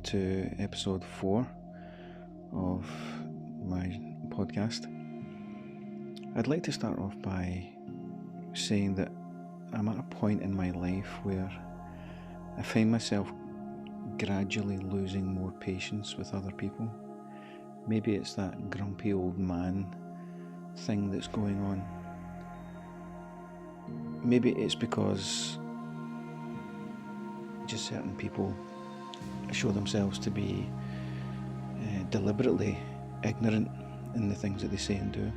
to episode 4 of my podcast. I'd like to start off by saying that I'm at a point in my life where I find myself gradually losing more patience with other people. Maybe it's that grumpy old man thing that's going on. Maybe it's because just certain people show themselves to be deliberately ignorant in the things that they say and do.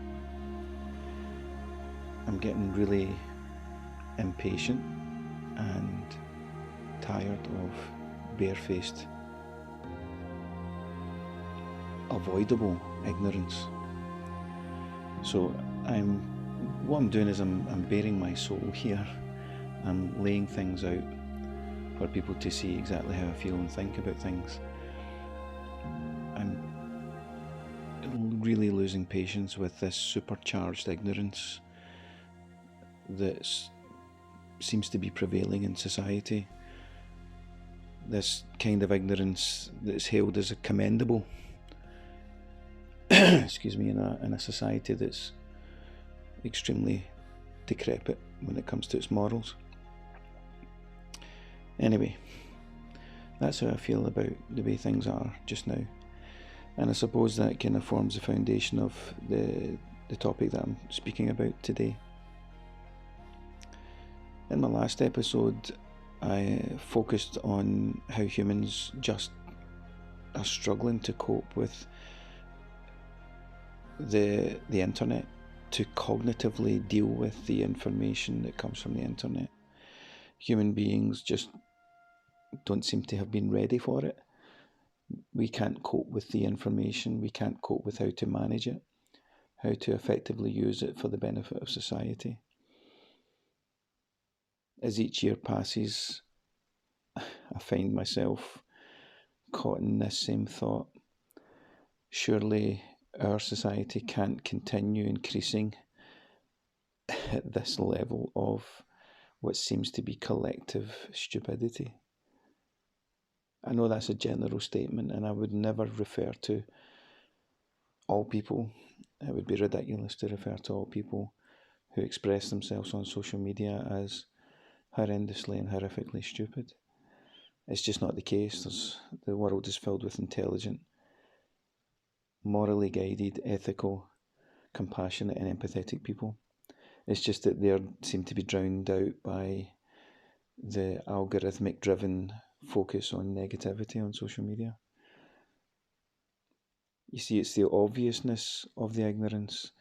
I'm getting really impatient and tired of barefaced, avoidable ignorance. So what I'm doing is I'm baring my soul here. I'm laying things out for people to see exactly how I feel and think about things. I'm really losing patience with this supercharged ignorance that seems to be prevailing in society. This kind of ignorance that's hailed as a commendable excuse me, in a society that's extremely decrepit when it comes to its morals. Anyway, that's how I feel about the way things are just now, and I suppose that kind of forms the foundation of the topic that I'm speaking about today. In my last episode, I focused on how humans just are struggling to cope with the internet, to cognitively deal with the information that comes from the internet. Human beings just don't seem to have been ready for it. We can't cope with the information. We can't cope with how to manage it, how to effectively use it for the benefit of society. As each year passes, I find myself caught in this same thought. Surely our society can't continue increasing at this level of what seems to be collective stupidity. I know that's a general statement, and I would never refer to all people. It would be ridiculous to refer to all people who express themselves on social media as horrendously and horrifically stupid. It's just not the case. The world is filled with intelligent, morally guided, ethical, compassionate and empathetic people. It's just that they seem to be drowned out by the algorithmic driven focus on negativity on social media. You see, it's the obviousness of the ignorance,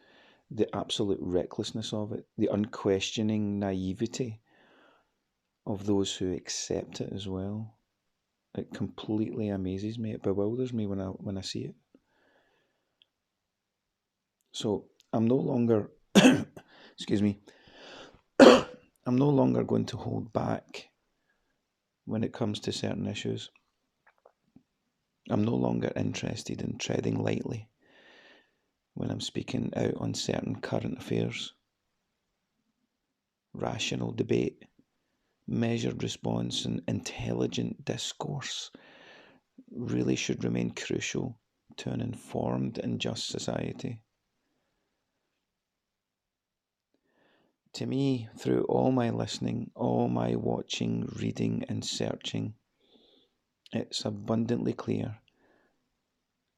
the absolute recklessness of it, the unquestioning naivety of those who accept it as well. It completely amazes me. It bewilders me when I see it. So I'm no longer excuse me, I'm no longer going to hold back when it comes to certain issues. I'm no longer interested in treading lightly when I'm speaking out on certain current affairs. Rational debate, measured response and intelligent discourse really should remain crucial to an informed and just society. To me, through all my listening, all my watching, reading and searching, it's abundantly clear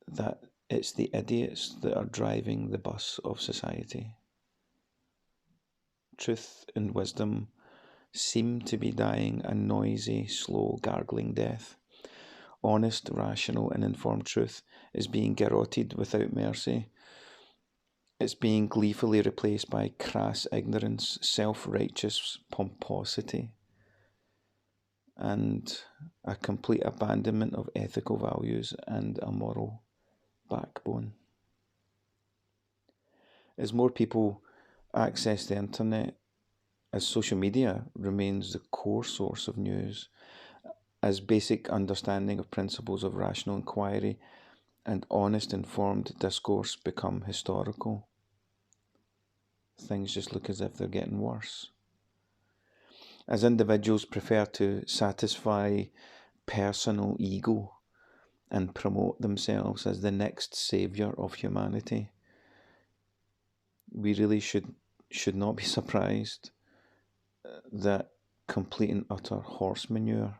that it's the idiots that are driving the bus of society. Truth and wisdom seem to be dying a noisy, slow, gargling death. Honest, rational and informed truth is being garroted without mercy. It's being gleefully replaced by crass ignorance, self-righteous pomposity, and a complete abandonment of ethical values and a moral backbone. As more people access the internet, as social media remains the core source of news, as basic understanding of principles of rational inquiry and honest informed discourse become historical, things just look as if they're getting worse. As individuals prefer to satisfy personal ego and promote themselves as the next saviour of humanity, we really should not be surprised that complete and utter horse manure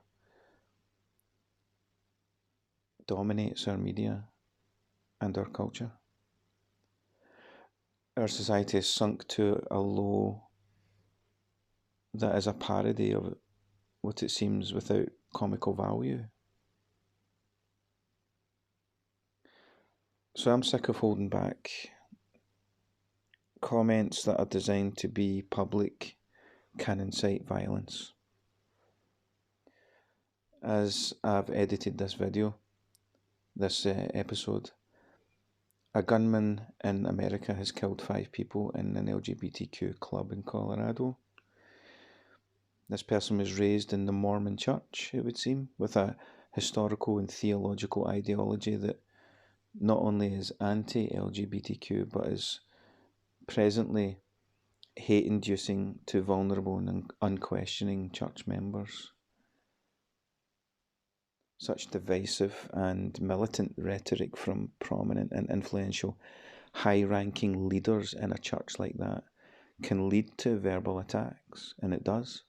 dominates our media and our culture. Our society has sunk to a low that is a parody of what it seems without comical value. So I'm sick of holding back comments that are designed to be public can incite violence. As I've edited this episode, a gunman in America has killed 5 people in an LGBTQ club in Colorado. This person was raised in the Mormon church, it would seem, with a historical and theological ideology that not only is anti-LGBTQ, but is presently hate-inducing to vulnerable and unquestioning church members. Such divisive and militant rhetoric from prominent and influential high-ranking leaders in a church like that can lead to verbal attacks, and it does.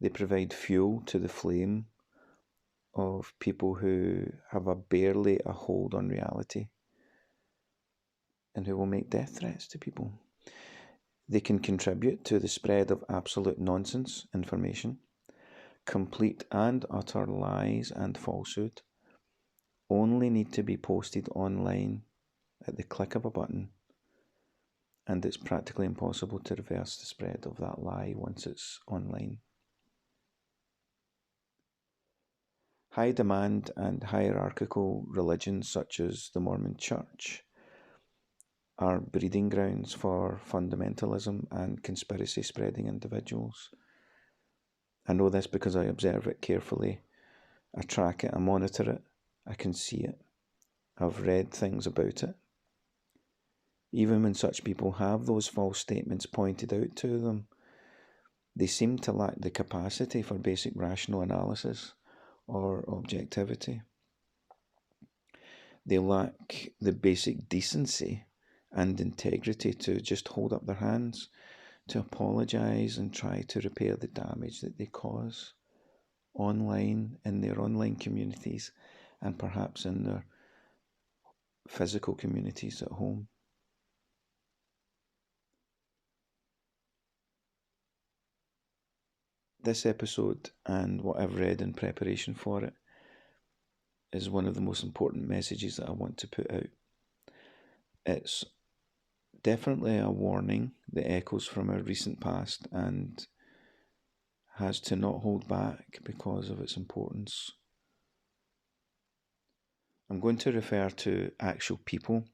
They provide fuel to the flame of people who have barely a hold on reality and who will make death threats to people. They can contribute to the spread of absolute nonsense information. Complete and utter lies and falsehood only need to be posted online at the click of a button, and it's practically impossible to reverse the spread of that lie once it's online. High demand and hierarchical religions such as the Mormon Church are breeding grounds for fundamentalism and conspiracy spreading individuals. I know this because I observe it carefully. I track it, I monitor it, I can see it. I've read things about it. Even when such people have those false statements pointed out to them, they seem to lack the capacity for basic rational analysis or objectivity. They lack the basic decency and integrity to just hold up their hands, to apologise and try to repair the damage that they cause online, in their online communities, and perhaps in their physical communities at home. This episode and what I've read in preparation for it is one of the most important messages that I want to put out. It's definitely a warning that echoes from our recent past and has to not hold back because of its importance. I'm going to refer to actual people,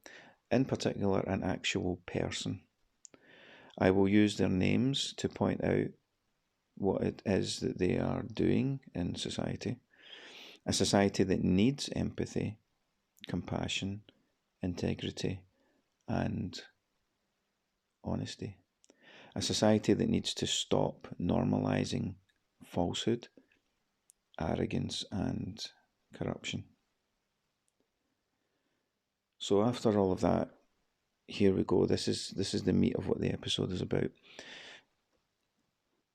in particular an actual person. I will use their names to point out what it is that they are doing in society. A society that needs empathy, compassion, integrity, and honesty. A society that needs to stop normalising falsehood, arrogance, and corruption. So after all of that, here we go. This is the meat of what the episode is about.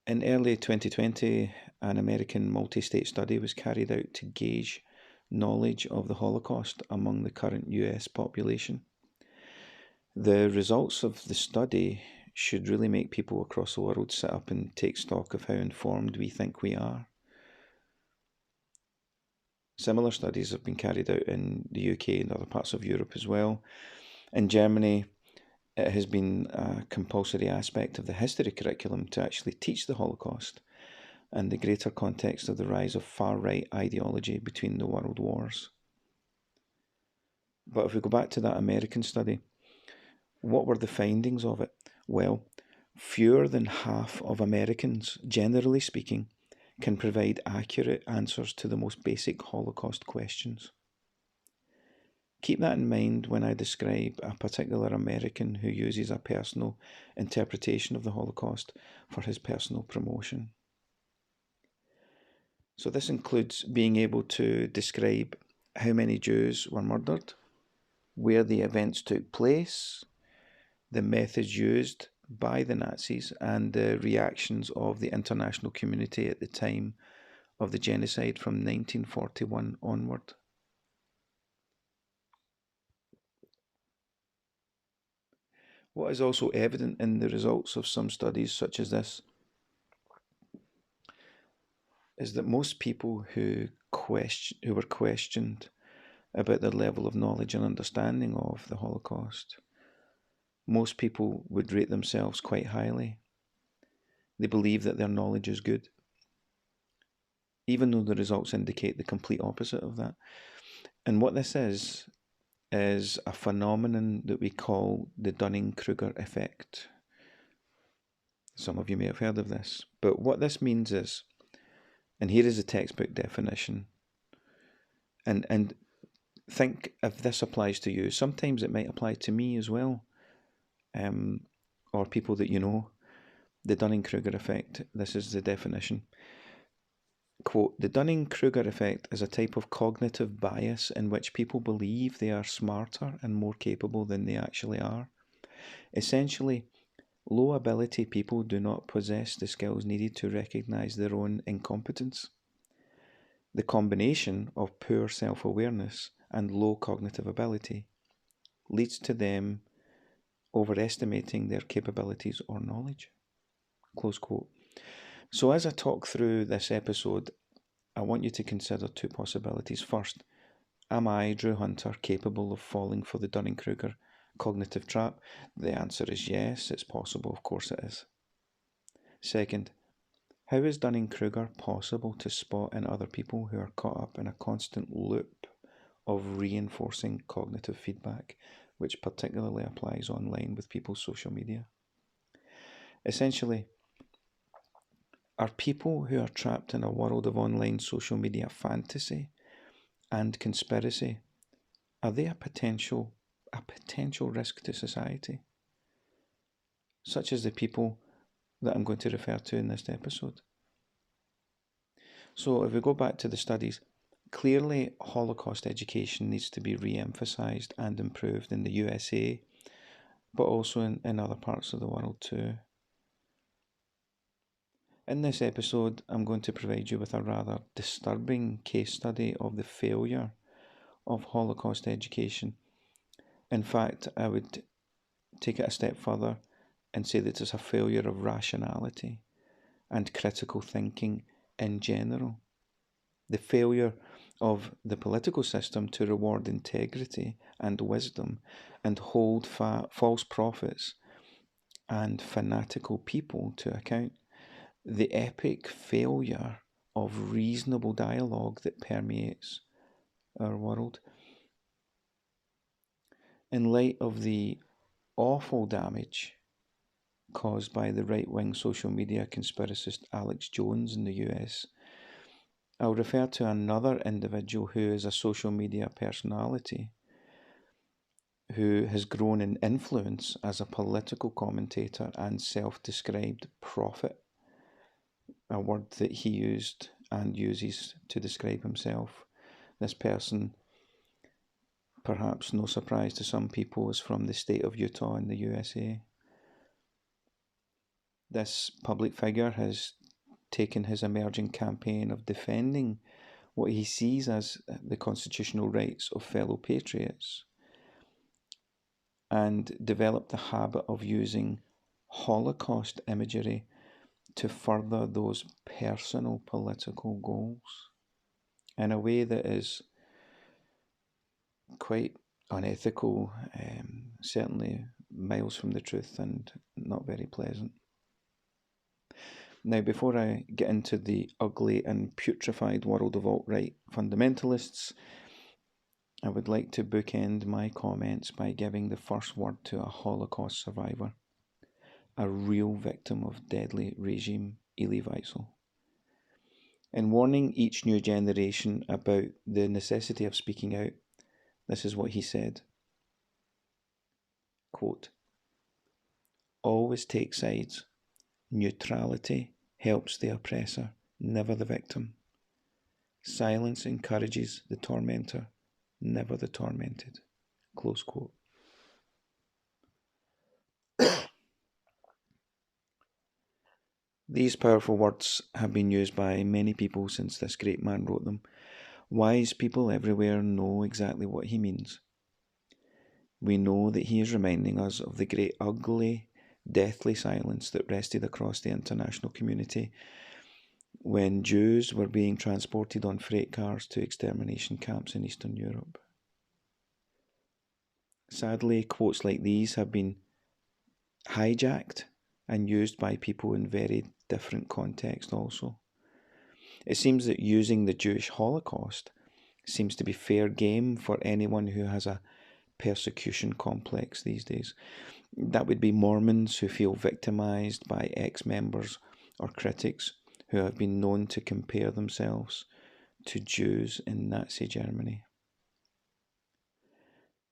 In early 2020, an American multi-state study was carried out to gauge knowledge of the Holocaust among the current US population. The results of the study should really make people across the world sit up and take stock of how informed we think we are. Similar studies have been carried out in the UK and other parts of Europe as well. In Germany, it has been a compulsory aspect of the history curriculum to actually teach the Holocaust and the greater context of the rise of far-right ideology between the world wars. But if we go back to that American study, what were the findings of it? Well, fewer than half of Americans, generally speaking, can provide accurate answers to the most basic Holocaust questions. Keep that in mind when I describe a particular American who uses a personal interpretation of the Holocaust for his personal promotion. So this includes being able to describe how many Jews were murdered, where the events took place, the methods used by the Nazis, and the reactions of the international community at the time of the genocide from 1941 onward. What is also evident in the results of some studies such as this is that most people who were questioned about their level of knowledge and understanding of the Holocaust, most people would rate themselves quite highly. They believe that their knowledge is good, even though the results indicate the complete opposite of that. And what this is a phenomenon that we call the Dunning-Kruger effect. Some of you may have heard of this, but what this means is, and here is a textbook definition, and think if this applies to you. Sometimes it might apply to me as well, or people that you know. The Dunning-Kruger effect, this is the definition. Quote, the Dunning-Kruger effect is a type of cognitive bias in which people believe they are smarter and more capable than they actually are. Essentially, low ability people do not possess the skills needed to recognize their own incompetence. The combination of poor self-awareness and low cognitive ability leads to them overestimating their capabilities or knowledge. Close quote. So as I talk through this episode, I want you to consider two possibilities. First, am I, Drew Hunter, capable of falling for the Dunning-Kruger cognitive trap? The answer is yes, it's possible, of course it is. Second, how is Dunning-Kruger possible to spot in other people who are caught up in a constant loop of reinforcing cognitive feedback, which particularly applies online with people's social media? Essentially, are people who are trapped in a world of online social media fantasy and conspiracy, are they a potential risk to society? Such as the people that I'm going to refer to in this episode. So if we go back to the studies, clearly Holocaust education needs to be re-emphasised and improved in the USA, but also in other parts of the world too. In this episode, I'm going to provide you with a rather disturbing case study of the failure of Holocaust education. In fact, I would take it a step further and say that it's a failure of rationality and critical thinking in general. The failure of the political system to reward integrity and wisdom and hold false prophets and fanatical people to account. The epic failure of reasonable dialogue that permeates our world. In light of the awful damage caused by the right-wing social media conspiracist Alex Jones in the US, I'll refer to another individual who is a social media personality who has grown in influence as a political commentator and self-described prophet, a word that he used and uses to describe himself. This person, perhaps no surprise to some people, is from the state of Utah in the USA. This public figure has taken his emerging campaign of defending what he sees as the constitutional rights of fellow patriots and developed the habit of using Holocaust imagery to further those personal political goals in a way that is quite unethical, certainly miles from the truth and not very pleasant. Now, before I get into the ugly and putrefied world of alt-right fundamentalists, I would like to bookend my comments by giving the first word to a Holocaust survivor, a real victim of deadly regime, Elie Wiesel. In warning each new generation about the necessity of speaking out, this is what he said. Quote, always take sides. Neutrality helps the oppressor, never the victim. Silence encourages the tormentor, never the tormented. Close quote. These powerful words have been used by many people since this great man wrote them. Wise people everywhere know exactly what he means. We know that he is reminding us of the great ugly, deathly silence that rested across the international community when Jews were being transported on freight cars to extermination camps in Eastern Europe. Sadly, quotes like these have been hijacked and used by people in very different contexts also. It seems that using the Jewish Holocaust seems to be fair game for anyone who has a persecution complex these days. That would be Mormons who feel victimized by ex-members or critics who have been known to compare themselves to Jews in Nazi Germany.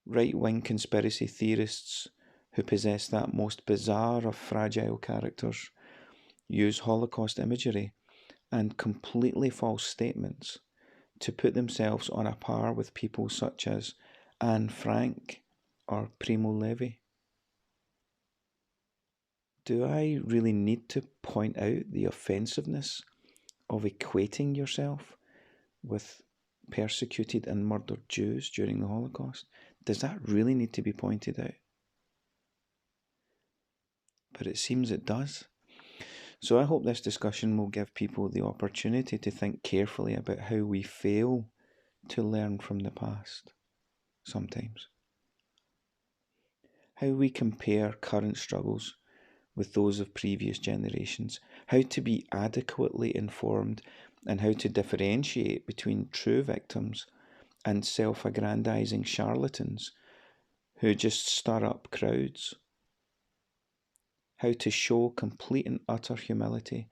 Right-wing conspiracy theorists who possess that most bizarre of fragile characters use Holocaust imagery and completely false statements to put themselves on a par with people such as Anne Frank or Primo Levi. Do I really need to point out the offensiveness of equating yourself with persecuted and murdered Jews during the Holocaust? Does that really need to be pointed out? But it seems it does. So I hope this discussion will give people the opportunity to think carefully about how we fail to learn from the past sometimes. How we compare current struggles with those of previous generations, how to be adequately informed, and how to differentiate between true victims and self-aggrandizing charlatans who just stir up crowds. How to show complete and utter humility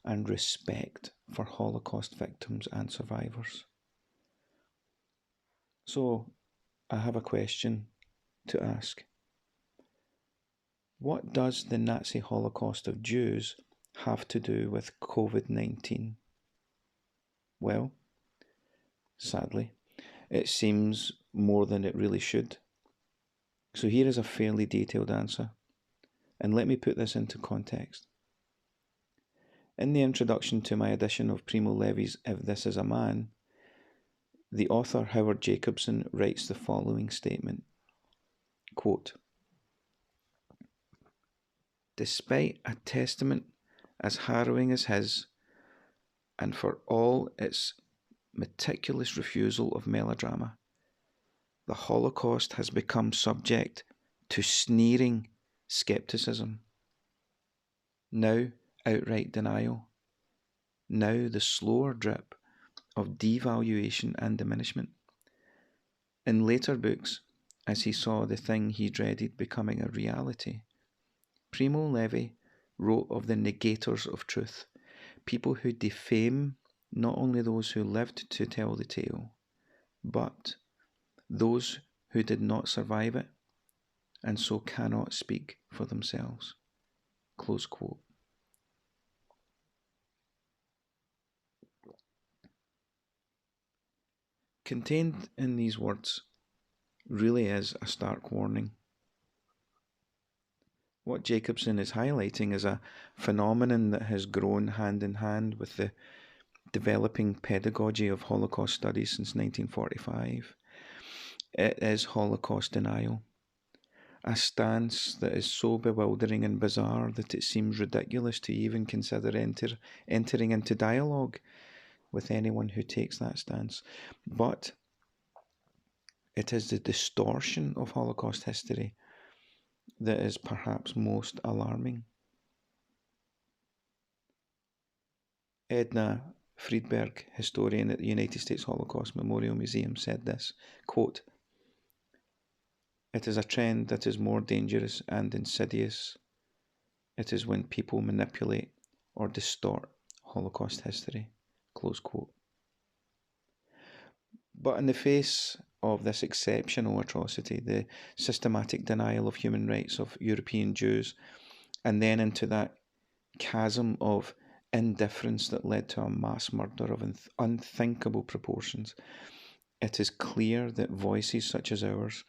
and respect for Holocaust victims and survivors. So, I have a question to ask. What does the Nazi Holocaust of Jews have to do with COVID-19? Well, sadly, it seems more than it really should. So here is a fairly detailed answer, and let me put this into context. In the introduction to my edition of Primo Levi's If This Is a Man, the author Howard Jacobson writes the following statement, quote, "Despite a testament as harrowing as his, and for all its meticulous refusal of melodrama, the Holocaust has become subject to sneering skepticism, now outright denial, now the slower drip of devaluation and diminishment. In later books, as he saw the thing he dreaded becoming a reality, Primo Levi wrote of the negators of truth, people who defame not only those who lived to tell the tale, but those who did not survive it and so cannot speak for themselves." Close quote. Contained in these words really is a stark warning. What Jacobson is highlighting is a phenomenon that has grown hand in hand with the developing pedagogy of Holocaust studies since 1945. It is Holocaust denial, a stance that is so bewildering and bizarre that it seems ridiculous to even consider entering into dialogue with anyone who takes that stance. But it is the distortion of Holocaust history that is perhaps most alarming. Edna Friedberg, historian at the United States Holocaust Memorial Museum, said this, quote, "It is a trend that is more dangerous and insidious. It is when people manipulate or distort Holocaust history." Close quote. But in the face of this exceptional atrocity, the systematic denial of human rights of European Jews, and then into that chasm of indifference that led to a mass murder of unthinkable proportions, it is clear that voices such as ours,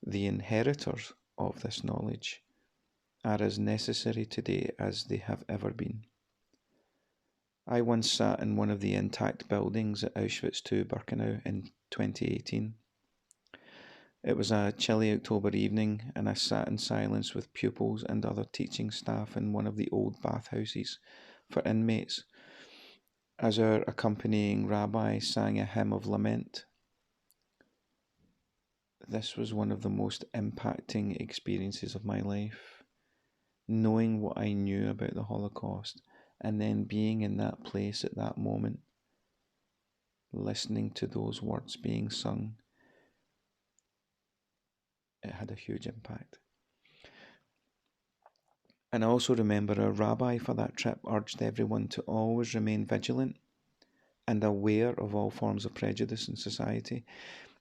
the inheritors of this knowledge, are as necessary today as they have ever been. I once sat in one of the intact buildings at Auschwitz II-Birkenau in 2018. It was a chilly October evening, and I sat in silence with pupils and other teaching staff in one of the old bathhouses for inmates, as our accompanying rabbi sang a hymn of lament. This was one of the most impacting experiences of my life, knowing what I knew about the Holocaust and then being in that place at that moment, listening to those words being sung. It had a huge impact. And I also remember our rabbi for that trip urged everyone to always remain vigilant and aware of all forms of prejudice in society.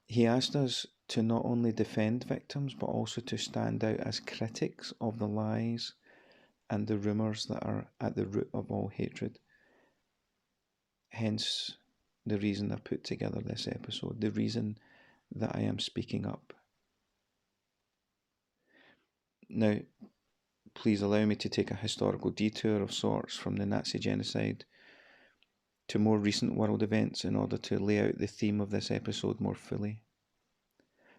He asked us to not only defend victims, but also to stand out as critics of the lies and the rumours that are at the root of all hatred. Hence, the reason I put together this episode, the reason that I am speaking up. Now, please allow me to take a historical detour of sorts from the Nazi genocide to more recent world events in order to lay out the theme of this episode more fully.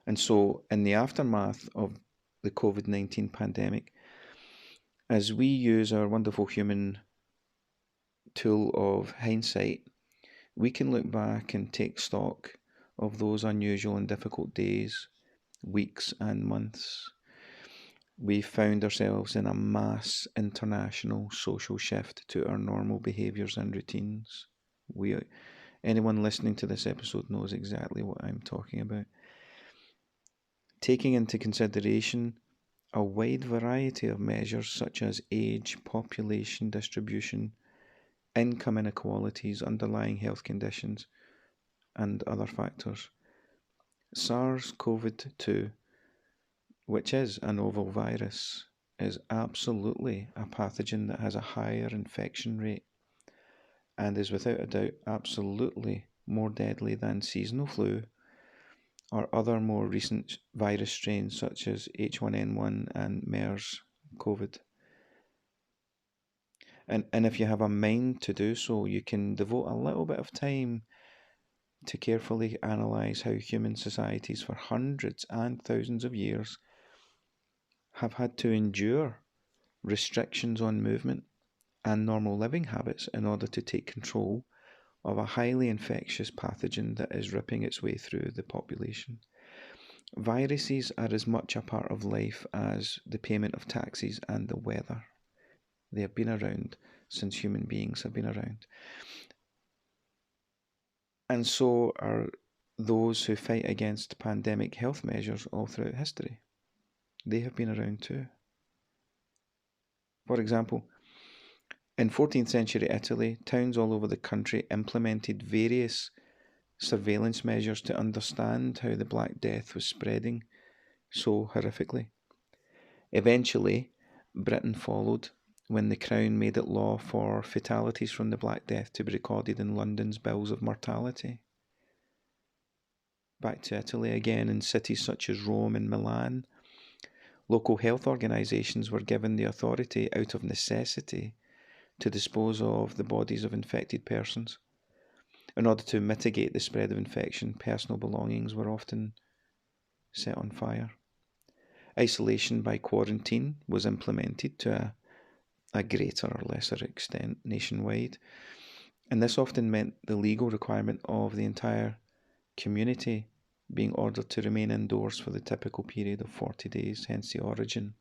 And so, in the aftermath of the COVID-19 pandemic, as we use our wonderful human tool of hindsight, we can look back and take stock of those unusual and difficult days, weeks and months. We found ourselves in a mass international social shift to our normal behaviours and routines. Anyone listening to this episode knows exactly what I'm talking about. Taking into consideration a wide variety of measures such as age, population distribution, income inequalities, underlying health conditions, and other factors. SARS-CoV-2, which is a novel virus, is absolutely a pathogen that has a higher infection rate and is without a doubt absolutely more deadly than seasonal flu or other more recent virus strains such as H1N1 and MERS-CoV. And if you have a mind to do so, you can devote a little bit of time to carefully analyse how human societies for hundreds and thousands of years have had to endure restrictions on movement and normal living habits in order to take control of a highly infectious pathogen that is ripping its way through the population. Viruses are as much a part of life as the payment of taxes and the weather. They have been around since human beings have been around. And so are those who fight against pandemic health measures all throughout history. They have been around too. For example, in 14th century Italy, towns all over the country implemented various surveillance measures to understand how the Black Death was spreading so horrifically. Eventually, Britain followed when the Crown made it law for fatalities from the Black Death to be recorded in London's bills of mortality. Back to Italy again, in cities such as Rome and Milan, local health organisations were given the authority out of necessity to dispose of the bodies of infected persons. In order to mitigate the spread of infection, personal belongings were often set on fire. Isolation by quarantine was implemented to a greater or lesser extent nationwide, and this often meant the legal requirement of the entire community being ordered to remain indoors for the typical period of 40 days, hence the origin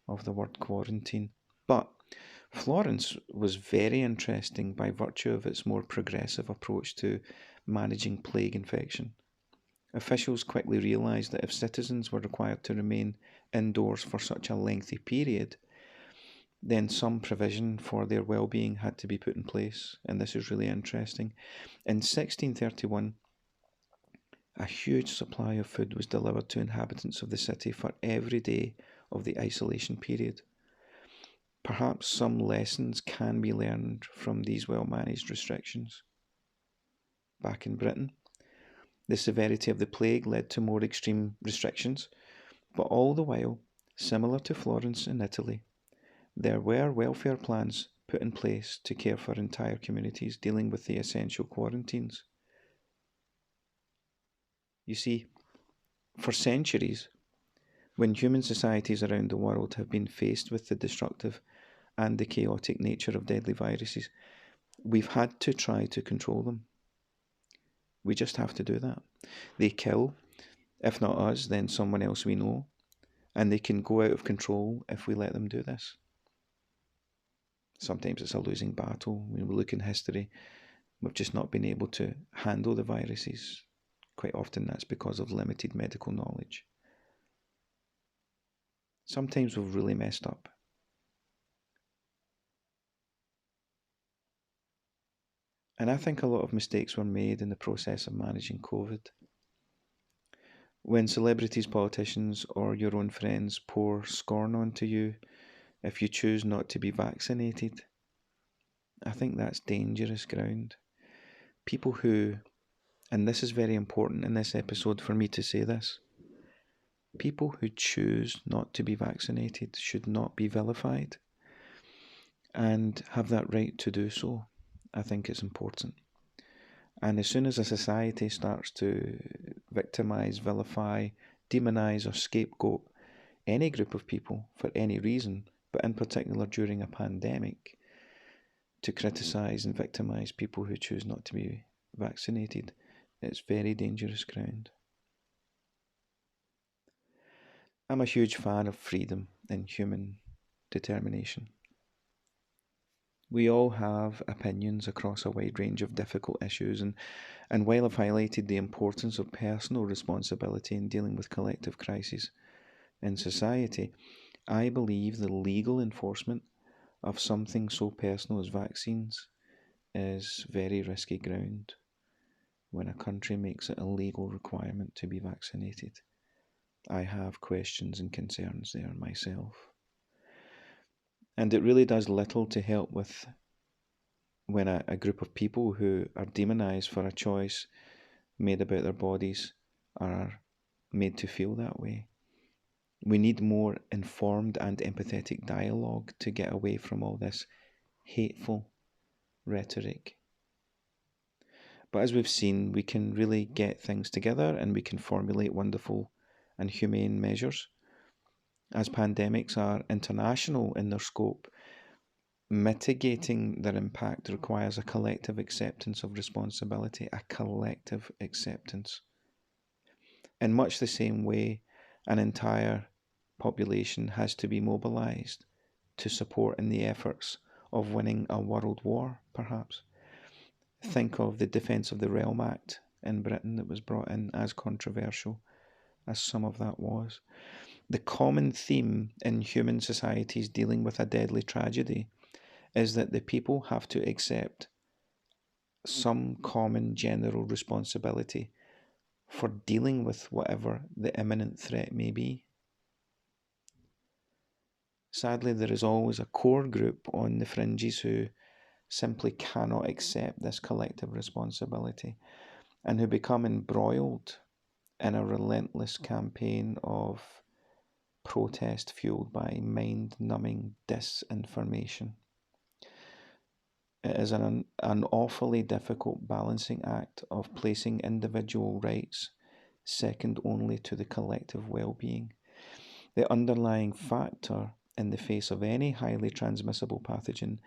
of the word quarantine. But Florence was very interesting by virtue of its more progressive approach to managing plague infection. Officials quickly realised that if citizens were required to remain indoors for such a lengthy period, then some provision for their well-being had to be put in place, and this is really interesting. In 1631, a huge supply of food was delivered to inhabitants of the city for every day of the isolation period. Perhaps some lessons can be learned from these well-managed restrictions. Back in Britain, the severity of the plague led to more extreme restrictions, but all the while, similar to Florence in Italy, there were welfare plans put in place to care for entire communities dealing with the essential quarantines. You see, for centuries, when human societies around the world have been faced with the destructive and the chaotic nature of deadly viruses, we've had to try to control them. We just have to do that. They kill, if not us, then someone else we know, and they can go out of control if we let them do this. Sometimes it's a losing battle. When we look in history, we've just not been able to handle the viruses. Quite often that's because of limited medical knowledge. Sometimes we've really messed up. And I think a lot of mistakes were made in the process of managing COVID. When celebrities, politicians, or your own friends pour scorn onto you if you choose not to be vaccinated, I think that's dangerous ground. People who, and this is very important in this episode for me to say this, people who choose not to be vaccinated should not be vilified and have that right to do so. I think it's important. And as soon as a society starts to victimise, vilify, demonise, or scapegoat any group of people for any reason, but in particular during a pandemic, to criticise and victimise people who choose not to be vaccinated, it's very dangerous ground. I'm a huge fan of freedom and human determination. We all have opinions across a wide range of difficult issues, and while I've highlighted the importance of personal responsibility in dealing with collective crises in society, I believe the legal enforcement of something so personal as vaccines is very risky ground when a country makes it a legal requirement to be vaccinated. I have questions and concerns there myself. And it really does little to help with when a group of people who are demonised for a choice made about their bodies are made to feel that way. We need more informed and empathetic dialogue to get away from all this hateful rhetoric. But as we've seen, we can really get things together and we can formulate wonderful and humane measures. As pandemics are international in their scope, mitigating their impact requires a collective acceptance of responsibility, a collective acceptance. In much the same way, an entire population has to be mobilised to support in the efforts of winning a world war, perhaps. Think of the Defence of the Realm Act in Britain that was brought in, as controversial as some of that was. The common theme in human societies dealing with a deadly tragedy is that the people have to accept some common general responsibility for dealing with whatever the imminent threat may be. Sadly, there is always a core group on the fringes who simply cannot accept this collective responsibility and who become embroiled in a relentless campaign of protest fueled by mind-numbing disinformation. It is an awfully difficult balancing act of placing individual rights second only to the collective well-being. The underlying factor in the face of any highly transmissible pathogen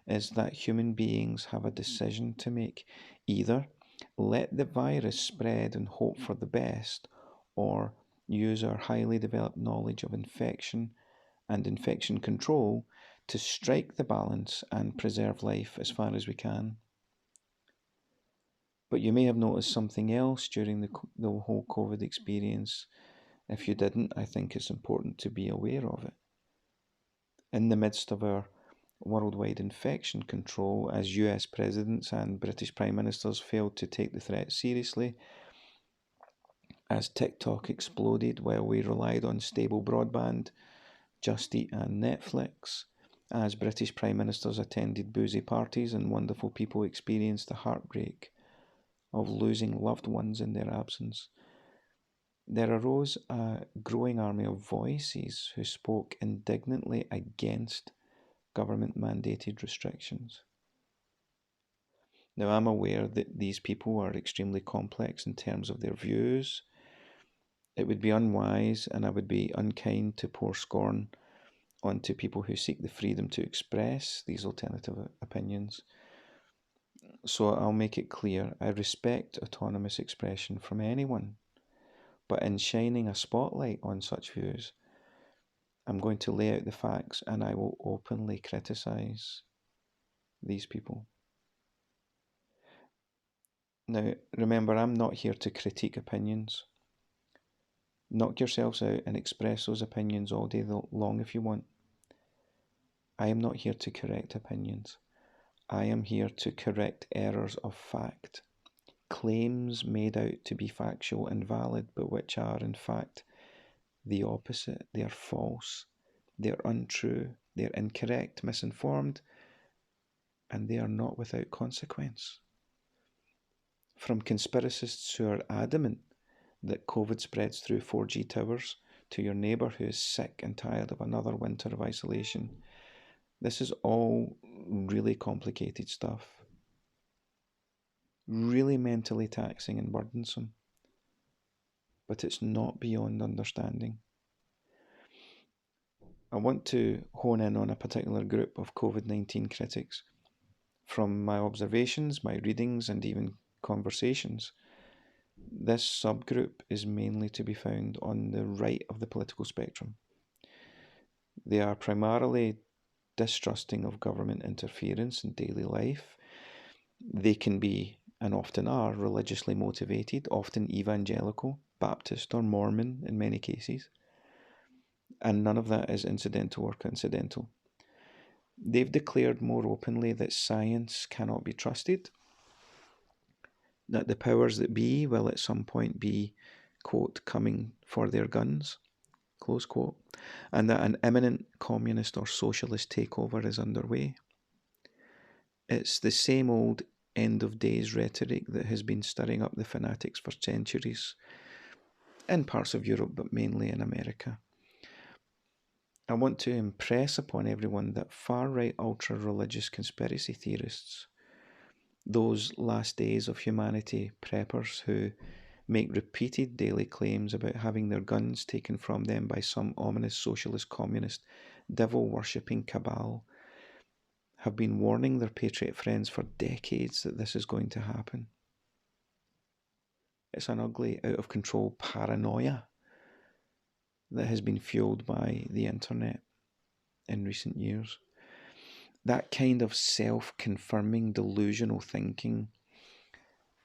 is that human beings have a decision to make. Either let the virus spread and hope for the best, or use our highly developed knowledge of infection and infection control to strike the balance and preserve life as far as we can. But you may have noticed something else during the whole COVID experience. If you didn't, I think it's important to be aware of it. In the midst of our worldwide infection control, as US presidents and British prime ministers failed to take the threat seriously, as TikTok exploded while we relied on stable broadband, Just Eat and Netflix, as British Prime Ministers attended boozy parties and wonderful people experienced the heartbreak of losing loved ones in their absence, there arose a growing army of voices who spoke indignantly against government-mandated restrictions. Now, I'm aware that these people are extremely complex in terms of their views. It would be unwise and I would be unkind to pour scorn onto people who seek the freedom to express these alternative opinions. So I'll make it clear, I respect autonomous expression from anyone, but in shining a spotlight on such views, I'm going to lay out the facts and I will openly criticise these people. Now, remember, I'm not here to critique opinions. Knock yourselves out and express those opinions all day long if you want. I am not here to correct opinions. I am here to correct errors of fact. Claims made out to be factual and valid, but which are in fact the opposite. They are false, they're untrue, they're incorrect, misinformed, and they are not without consequence. From conspiracists who are adamant that COVID spreads through 4G towers to your neighbour who is sick and tired of another winter of isolation, this is all really complicated stuff. Really mentally taxing and burdensome. But it's not beyond understanding. I want to hone in on a particular group of COVID-19 critics. From my observations, my readings, and even conversations, this subgroup is mainly to be found on the right of the political spectrum. They are primarily distrusting of government interference in daily life. They can be, and often are, religiously motivated, often evangelical, Baptist or Mormon in many cases. And none of that is incidental or coincidental. They've declared more openly that science cannot be trusted, that the powers that be will at some point be, quote, coming for their guns, close quote, and that an imminent communist or socialist takeover is underway. It's the same old end of days rhetoric that has been stirring up the fanatics for centuries, in parts of Europe, but mainly in America. I want to impress upon everyone that far-right ultra-religious conspiracy theorists, those last days of humanity preppers who make repeated daily claims about having their guns taken from them by some ominous socialist communist devil-worshipping cabal, have been warning their patriot friends for decades that this is going to happen. It's an ugly, out-of-control paranoia that has been fueled by the internet in recent years. That kind of self-confirming delusional thinking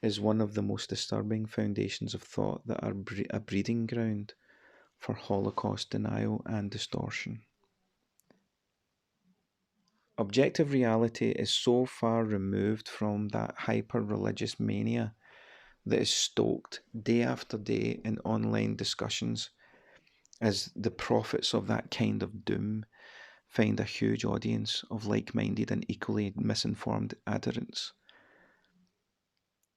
is one of the most disturbing foundations of thought that are a breeding ground for Holocaust denial and distortion. Objective reality is so far removed from that hyper-religious mania that is stoked day after day in online discussions as the prophets of that kind of doom find a huge audience of like-minded and equally misinformed adherents.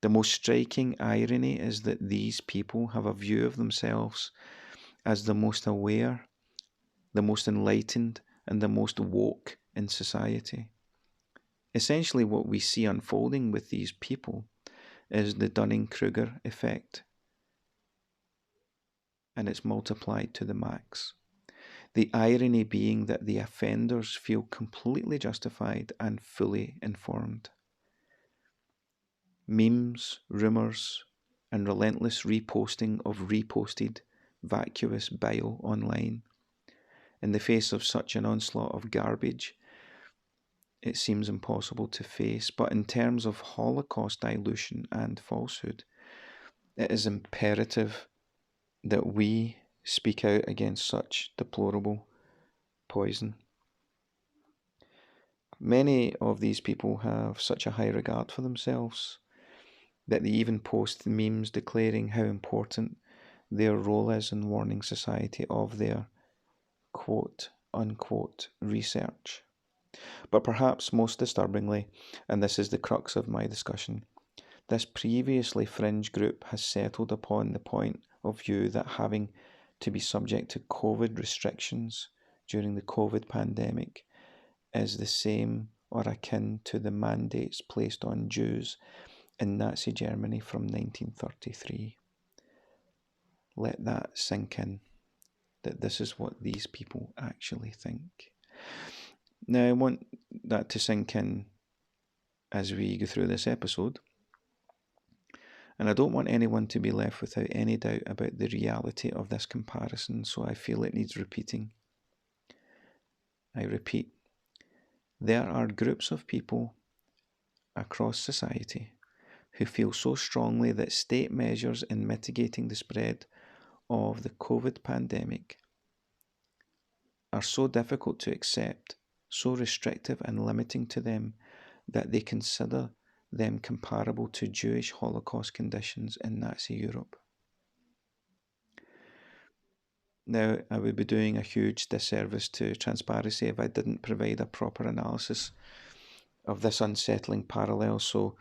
The most striking irony is that these people have a view of themselves as the most aware, the most enlightened, and the most woke in society. Essentially, what we see unfolding with these people is the Dunning-Kruger effect, and it's multiplied to the max. The irony being that the offenders feel completely justified and fully informed. Memes, rumours, and relentless reposting of reposted, vacuous bile online. In the face of such an onslaught of garbage, it seems impossible to face, but in terms of Holocaust dilution and falsehood, it is imperative that we speak out against such deplorable poison. Many of these people have such a high regard for themselves that they even post memes declaring how important their role is in warning society of their quote-unquote research. But perhaps most disturbingly, and this is the crux of my discussion, this previously fringe group has settled upon the point of view that having to be subject to COVID restrictions during the COVID pandemic is the same or akin to the mandates placed on Jews in Nazi Germany from 1933. Let that sink in, that this is what these people actually think. Now, I want that to sink in as we go through this episode. And I don't want anyone to be left without any doubt about the reality of this comparison, so I feel it needs repeating. I repeat, there are groups of people across society who feel so strongly that state measures in mitigating the spread of the COVID pandemic are so difficult to accept, so restrictive and limiting to them, that they consider them comparable to Jewish Holocaust conditions in Nazi Europe. Now, I would be doing a huge disservice to transparency if I didn't provide a proper analysis of this unsettling parallel, so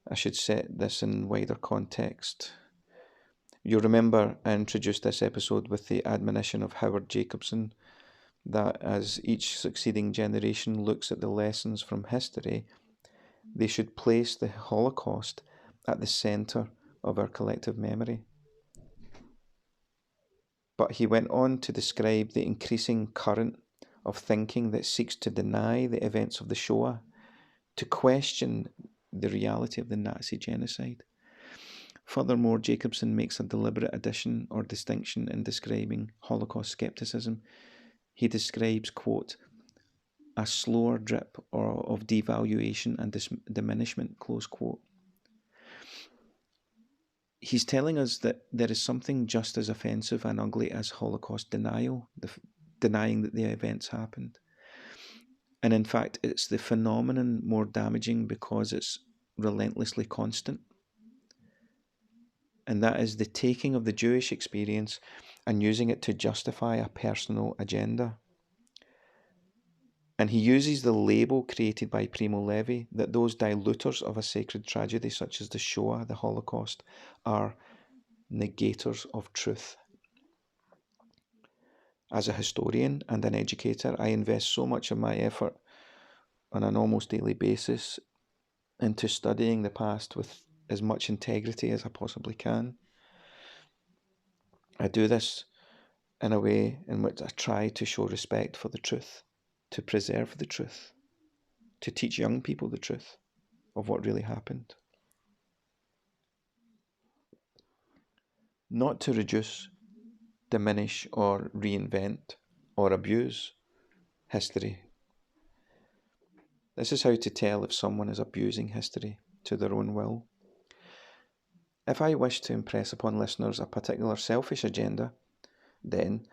I should set this in wider context. You'll remember I introduced this episode with the admonition of Howard Jacobson that as each succeeding generation looks at the lessons from history, they should place the Holocaust at the centre of our collective memory. But he went on to describe the increasing current of thinking that seeks to deny the events of the Shoah, to question the reality of the Nazi genocide. Furthermore, Jacobson makes a deliberate addition or distinction in describing Holocaust skepticism. He describes, quote, a slower drip of devaluation and diminishment, close quote. He's telling us that there is something just as offensive and ugly as Holocaust denial, denying that the events happened. And in fact, it's the phenomenon more damaging because it's relentlessly constant. And that is the taking of the Jewish experience and using it to justify a personal agenda. And he uses the label created by Primo Levi that those diluters of a sacred tragedy such as the Shoah, the Holocaust, are negators of truth. As a historian and an educator, I invest so much of my effort on an almost daily basis into studying the past with as much integrity as I possibly can. I do this in a way in which I try to show respect for the truth, to preserve the truth, to teach young people the truth of what really happened. Not to reduce, diminish, or reinvent, or abuse history. This is how to tell if someone is abusing history to their own will. If I wish to impress upon listeners a particular selfish agenda, then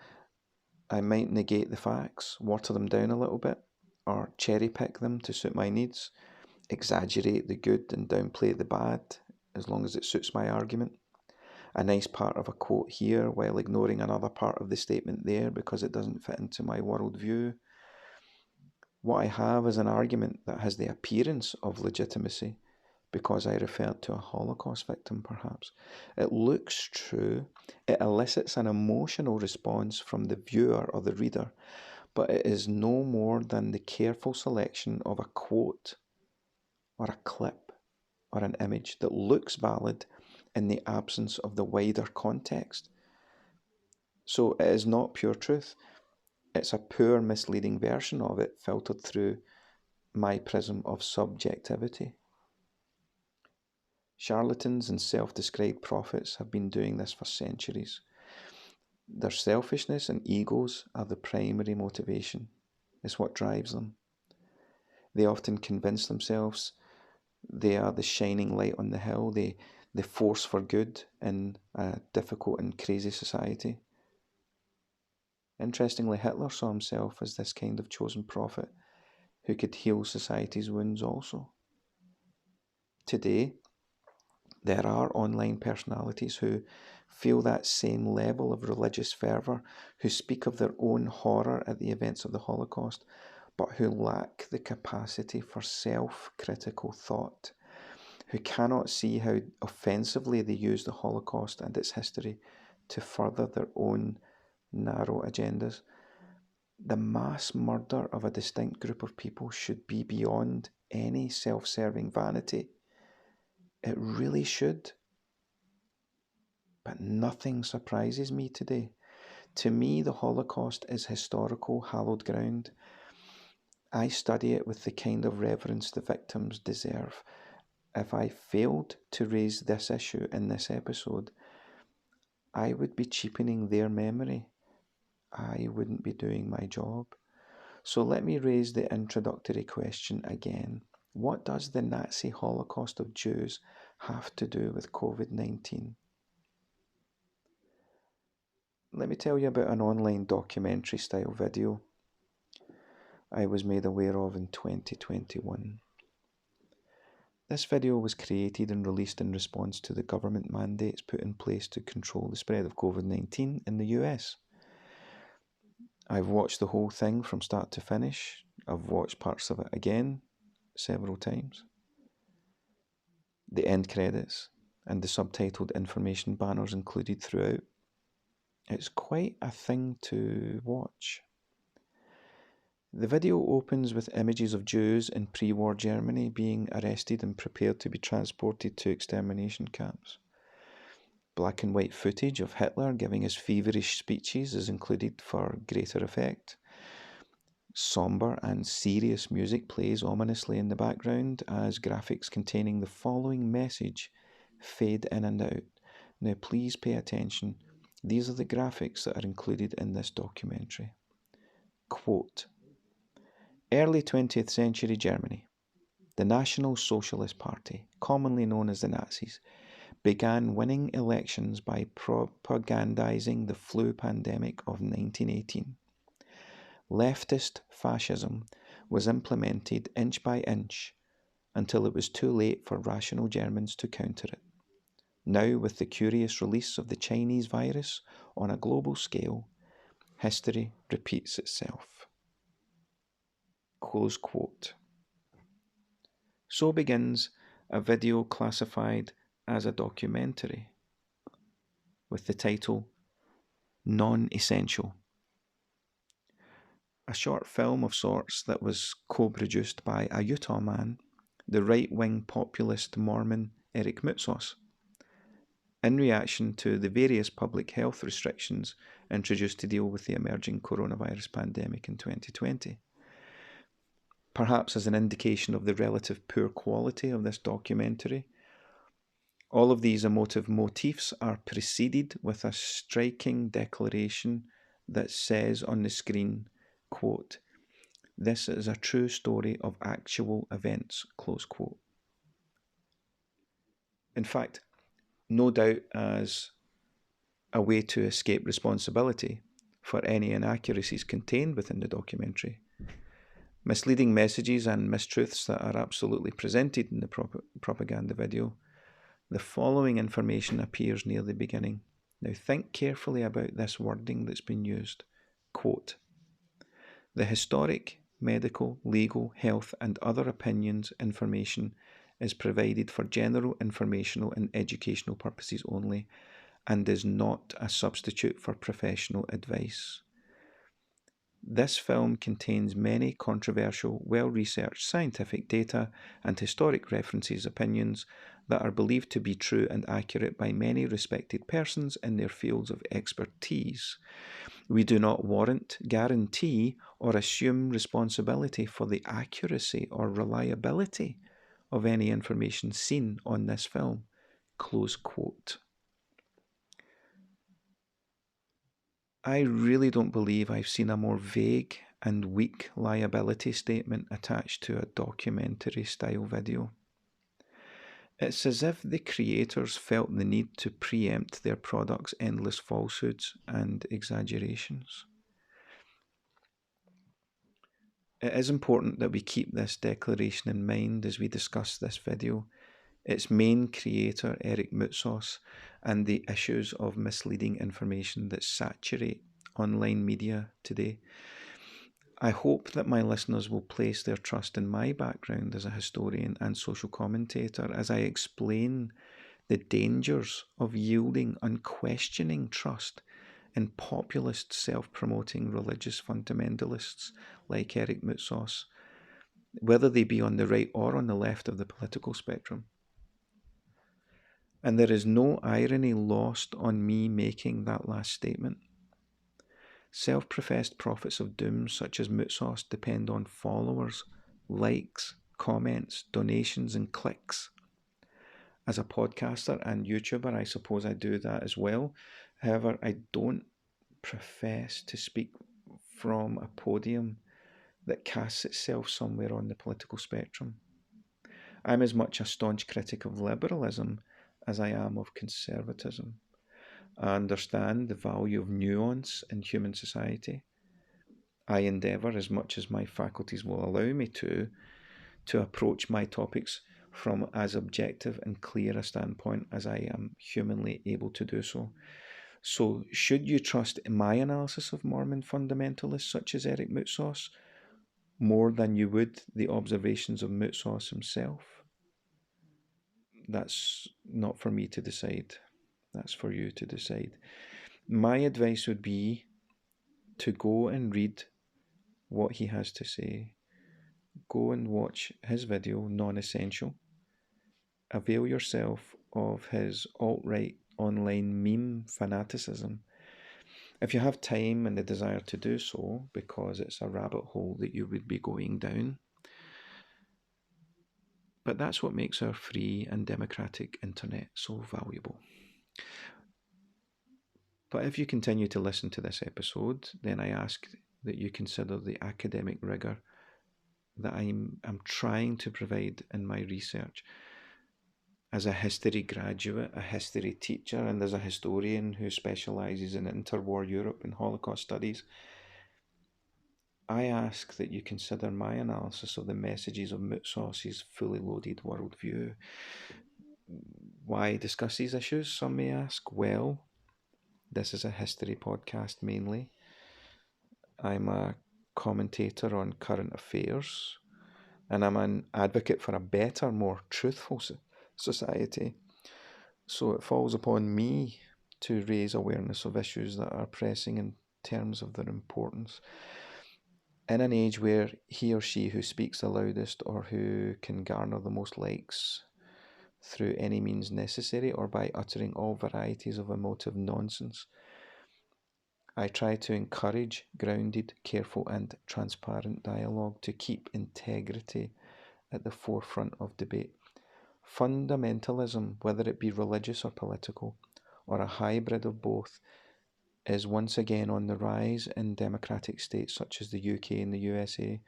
I might negate the facts, water them down a little bit, or cherry pick them to suit my needs, exaggerate the good and downplay the bad, as long as it suits my argument. A nice part of a quote here while ignoring another part of the statement there because it doesn't fit into my worldview. What I have is an argument that has the appearance of legitimacy because I referred to a Holocaust victim, perhaps. It looks true, it elicits an emotional response from the viewer or the reader, but it is no more than the careful selection of a quote or a clip or an image that looks valid in the absence of the wider context. So it is not pure truth. It's a poor, misleading version of it filtered through my prism of subjectivity. Charlatans and self-described prophets have been doing this for centuries. Their selfishness and egos are the primary motivation. It's what drives them. They often convince themselves they are the shining light on the hill, the force for good in a difficult and crazy society. Interestingly, Hitler saw himself as this kind of chosen prophet who could heal society's wounds also. Today, there are online personalities who feel that same level of religious fervour, who speak of their own horror at the events of the Holocaust, but who lack the capacity for self-critical thought, who cannot see how offensively they use the Holocaust and its history to further their own narrow agendas. The mass murder of a distinct group of people should be beyond any self-serving vanity. It really should. But nothing surprises me today. To me, the Holocaust is historical, hallowed ground. I study it with the kind of reverence the victims deserve. If I failed to raise this issue in this episode, I would be cheapening their memory. I wouldn't be doing my job. So let me raise the introductory question again. What does the Nazi Holocaust of Jews have to do with COVID-19? Let me tell you about an online documentary style video I was made aware of in 2021. This video was created and released in response to the government mandates put in place to control the spread of COVID-19 in the US. I've watched the whole thing from start to finish. I've watched parts of it again several times. The end credits and the subtitled information banners included throughout. It's quite a thing to watch. The video opens with images of Jews in pre-war Germany being arrested and prepared to be transported to extermination camps. Black and white footage of Hitler giving his feverish speeches is included for greater effect. Somber and serious music plays ominously in the background as graphics containing the following message fade in and out. Now please pay attention. These are the graphics that are included in this documentary. Quote, early 20th century Germany, the National Socialist Party, commonly known as the Nazis, began winning elections by propagandizing the flu pandemic of 1918. Leftist fascism was implemented inch by inch until it was too late for rational Germans to counter it. Now, with the curious release of the Chinese virus on a global scale, history repeats itself. Close quote. So begins a video classified as a documentary with the title Non-Essential. A short film of sorts that was co-produced by a Utah man, the right-wing populist Mormon Eric Moutsos, in reaction to the various public health restrictions introduced to deal with the emerging coronavirus pandemic in 2020. Perhaps as an indication of the relative poor quality of this documentary, all of these emotive motifs are preceded with a striking declaration that says on the screen, quote, "This is a true story of actual events," close quote. In fact, no doubt as a way to escape responsibility for any inaccuracies contained within the documentary, misleading messages and mistruths that are absolutely presented in the propaganda video, the following information appears near the beginning. Now think carefully about this wording that's been used. Quote, "The historic, medical, legal, health and other opinions information is provided for general informational and educational purposes only and is not a substitute for professional advice. This film contains many controversial, well-researched scientific data and historic references, opinions that are believed to be true and accurate by many respected persons in their fields of expertise. We do not warrant, guarantee, or assume responsibility for the accuracy or reliability of any information seen on this film." Close quote. I really don't believe I've seen a more vague and weak liability statement attached to a documentary-style video. It's as if the creators felt the need to preempt their product's endless falsehoods and exaggerations. It is important that we keep this declaration in mind as we discuss this video, its main creator, Eric Moutsos, and the issues of misleading information that saturate online media today. I hope that my listeners will place their trust in my background as a historian and social commentator as I explain the dangers of yielding unquestioning trust in populist, self-promoting religious fundamentalists like Eric Moutsos, whether they be on the right or on the left of the political spectrum. And there is no irony lost on me making that last statement. Self-professed prophets of doom such as Moutsos depend on followers, likes, comments, donations and clicks. As a podcaster and YouTuber, I suppose I do that as well. However, I don't profess to speak from a podium that casts itself somewhere on the political spectrum. I'm as much a staunch critic of liberalism as I am of conservatism. I understand the value of nuance in human society. I endeavour, as much as my faculties will allow me to approach my topics from as objective and clear a standpoint as I am humanly able to do so. So, should you trust my analysis of Mormon fundamentalists such as Eric Moutsos more than you would the observations of Moutsos himself? That's not for me to decide. That's for you to decide. My advice would be to go and read what he has to say. Go and watch his video, Non-Essential. Avail yourself of his alt-right online meme fanaticism. If you have time and the desire to do so, because it's a rabbit hole that you would be going down. But that's what makes our free and democratic internet so valuable. But if you continue to listen to this episode, then I ask that you consider the academic rigour that I'm trying to provide in my research. As a history graduate, a history teacher, and as a historian who specialises in interwar Europe and Holocaust studies, I ask that you consider my analysis of the messages of Moutsos' fully loaded worldview. Why discuss these issues, some may ask? Well, this is a history podcast mainly. I'm a commentator on current affairs, and I'm an advocate for a better, more truthful society. So it falls upon me to raise awareness of issues that are pressing in terms of their importance. In an age where he or she who speaks the loudest or who can garner the most likes through any means necessary or by uttering all varieties of emotive nonsense, I try to encourage grounded, careful and transparent dialogue to keep integrity at the forefront of debate. Fundamentalism, whether it be religious or political, or a hybrid of both, is once again on the rise in democratic states such as the UK and the USA.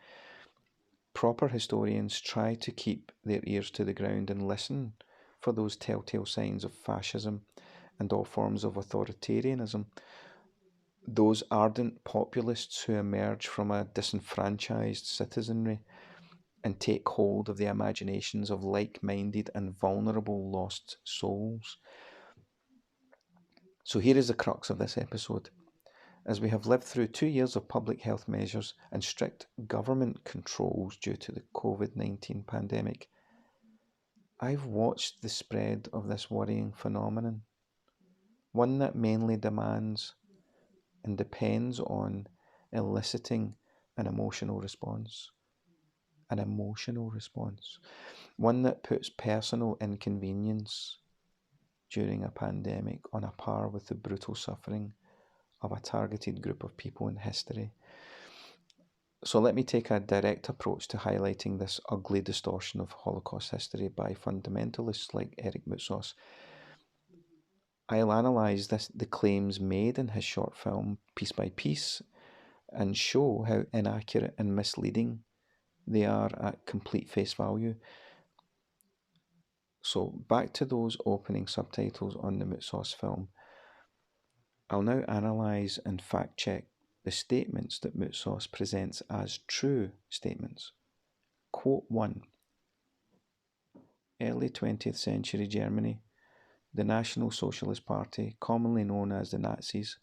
Proper historians try to keep their ears to the ground and listen for those telltale signs of fascism and all forms of authoritarianism. Those ardent populists who emerge from a disenfranchised citizenry and take hold of the imaginations of like-minded and vulnerable lost souls. So here is the crux of this episode. As we have lived through 2 years of public health measures and strict government controls due to the COVID-19 pandemic, I've watched the spread of this worrying phenomenon, one that mainly demands and depends on eliciting an emotional response, one that puts personal inconvenience during a pandemic on a par with the brutal suffering of a targeted group of people in history. So let me take a direct approach to highlighting this ugly distortion of Holocaust history by fundamentalists like Eric Moutsos. I'll analyse the claims made in his short film piece by piece and show how inaccurate and misleading they are at complete face value. So back to those opening subtitles on the Moutsos film. I'll now analyse and fact check the statements that Moutsos presents as true statements. Quote 1. Early 20th century Germany, the National Socialist Party, commonly known as the Nazis,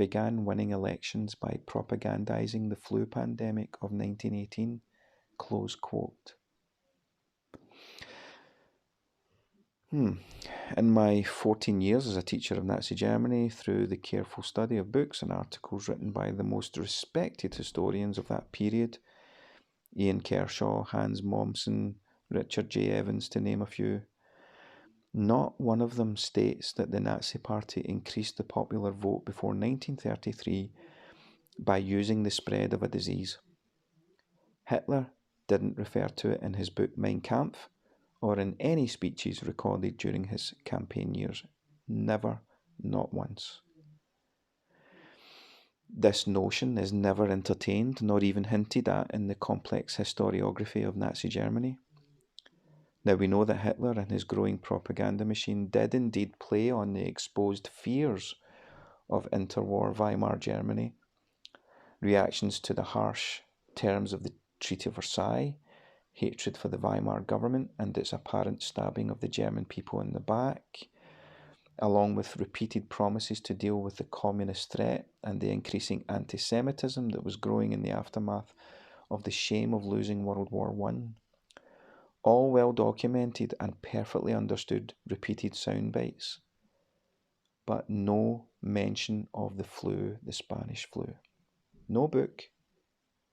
began winning elections by propagandizing the flu pandemic of 1918, close quote. In my 14 years as a teacher of Nazi Germany, through the careful study of books and articles written by the most respected historians of that period, Ian Kershaw, Hans Mommsen, Richard J. Evans, to name a few, not one of them states that the Nazi Party increased the popular vote before 1933 by using the spread of a disease. Hitler didn't refer to it in his book Mein Kampf or in any speeches recorded during his campaign years. Never, not once. This notion is never entertained nor even hinted at in the complex historiography of Nazi Germany. Now we know that Hitler and his growing propaganda machine did indeed play on the exposed fears of interwar Weimar Germany, reactions to the harsh terms of the Treaty of Versailles, hatred for the Weimar government and its apparent stabbing of the German people in the back, along with repeated promises to deal with the communist threat and the increasing anti-Semitism that was growing in the aftermath of the shame of losing World War I. All well documented and perfectly understood repeated sound bites, but no mention of the flu, the Spanish flu. No book,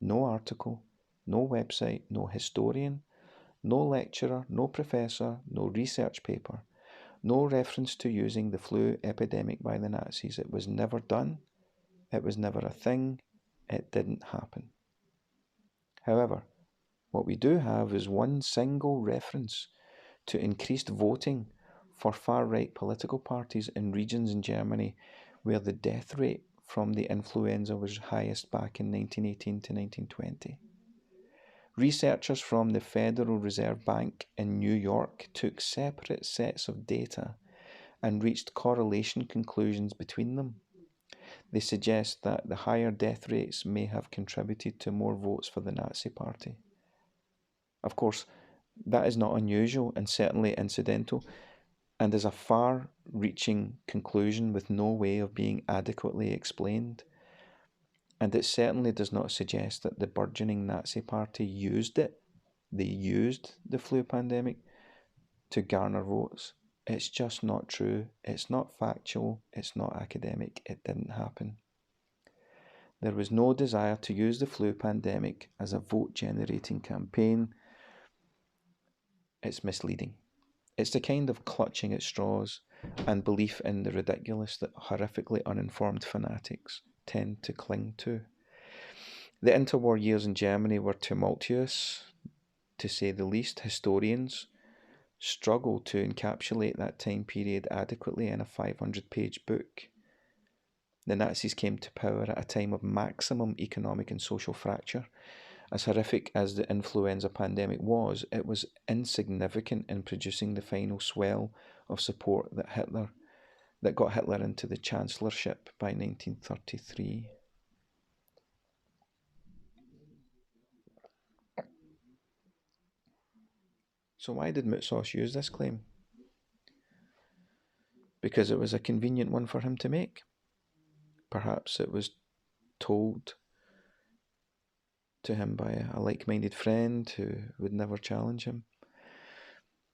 no article, no website, no historian, no lecturer, no professor, no research paper, no reference to using the flu epidemic by the Nazis. It was never done. It was never a thing. It didn't happen. However, what we do have is one single reference to increased voting for far-right political parties in regions in Germany where the death rate from the influenza was highest back in 1918 to 1920. Researchers from the Federal Reserve Bank in New York took separate sets of data and reached correlation conclusions between them. They suggest that the higher death rates may have contributed to more votes for the Nazi Party. Of course, that is not unusual and certainly incidental, and is a far-reaching conclusion with no way of being adequately explained. And it certainly does not suggest that the burgeoning Nazi Party used it. They used the flu pandemic to garner votes. It's just not true. It's not factual. It's not academic. It didn't happen. There was no desire to use the flu pandemic as a vote-generating campaign. It's misleading. It's the kind of clutching at straws and belief in the ridiculous that horrifically uninformed fanatics tend to cling to. The interwar years in Germany were tumultuous, to say the least. Historians struggle to encapsulate that time period adequately in a 500-page book. The Nazis came to power at a time of maximum economic and social fracture. As horrific as the influenza pandemic was, it was insignificant in producing the final swell of support that got Hitler into the chancellorship by 1933. So why did Moutsos use this claim? Because it was a convenient one for him to make. Perhaps it was told to him by a like-minded friend who would never challenge him.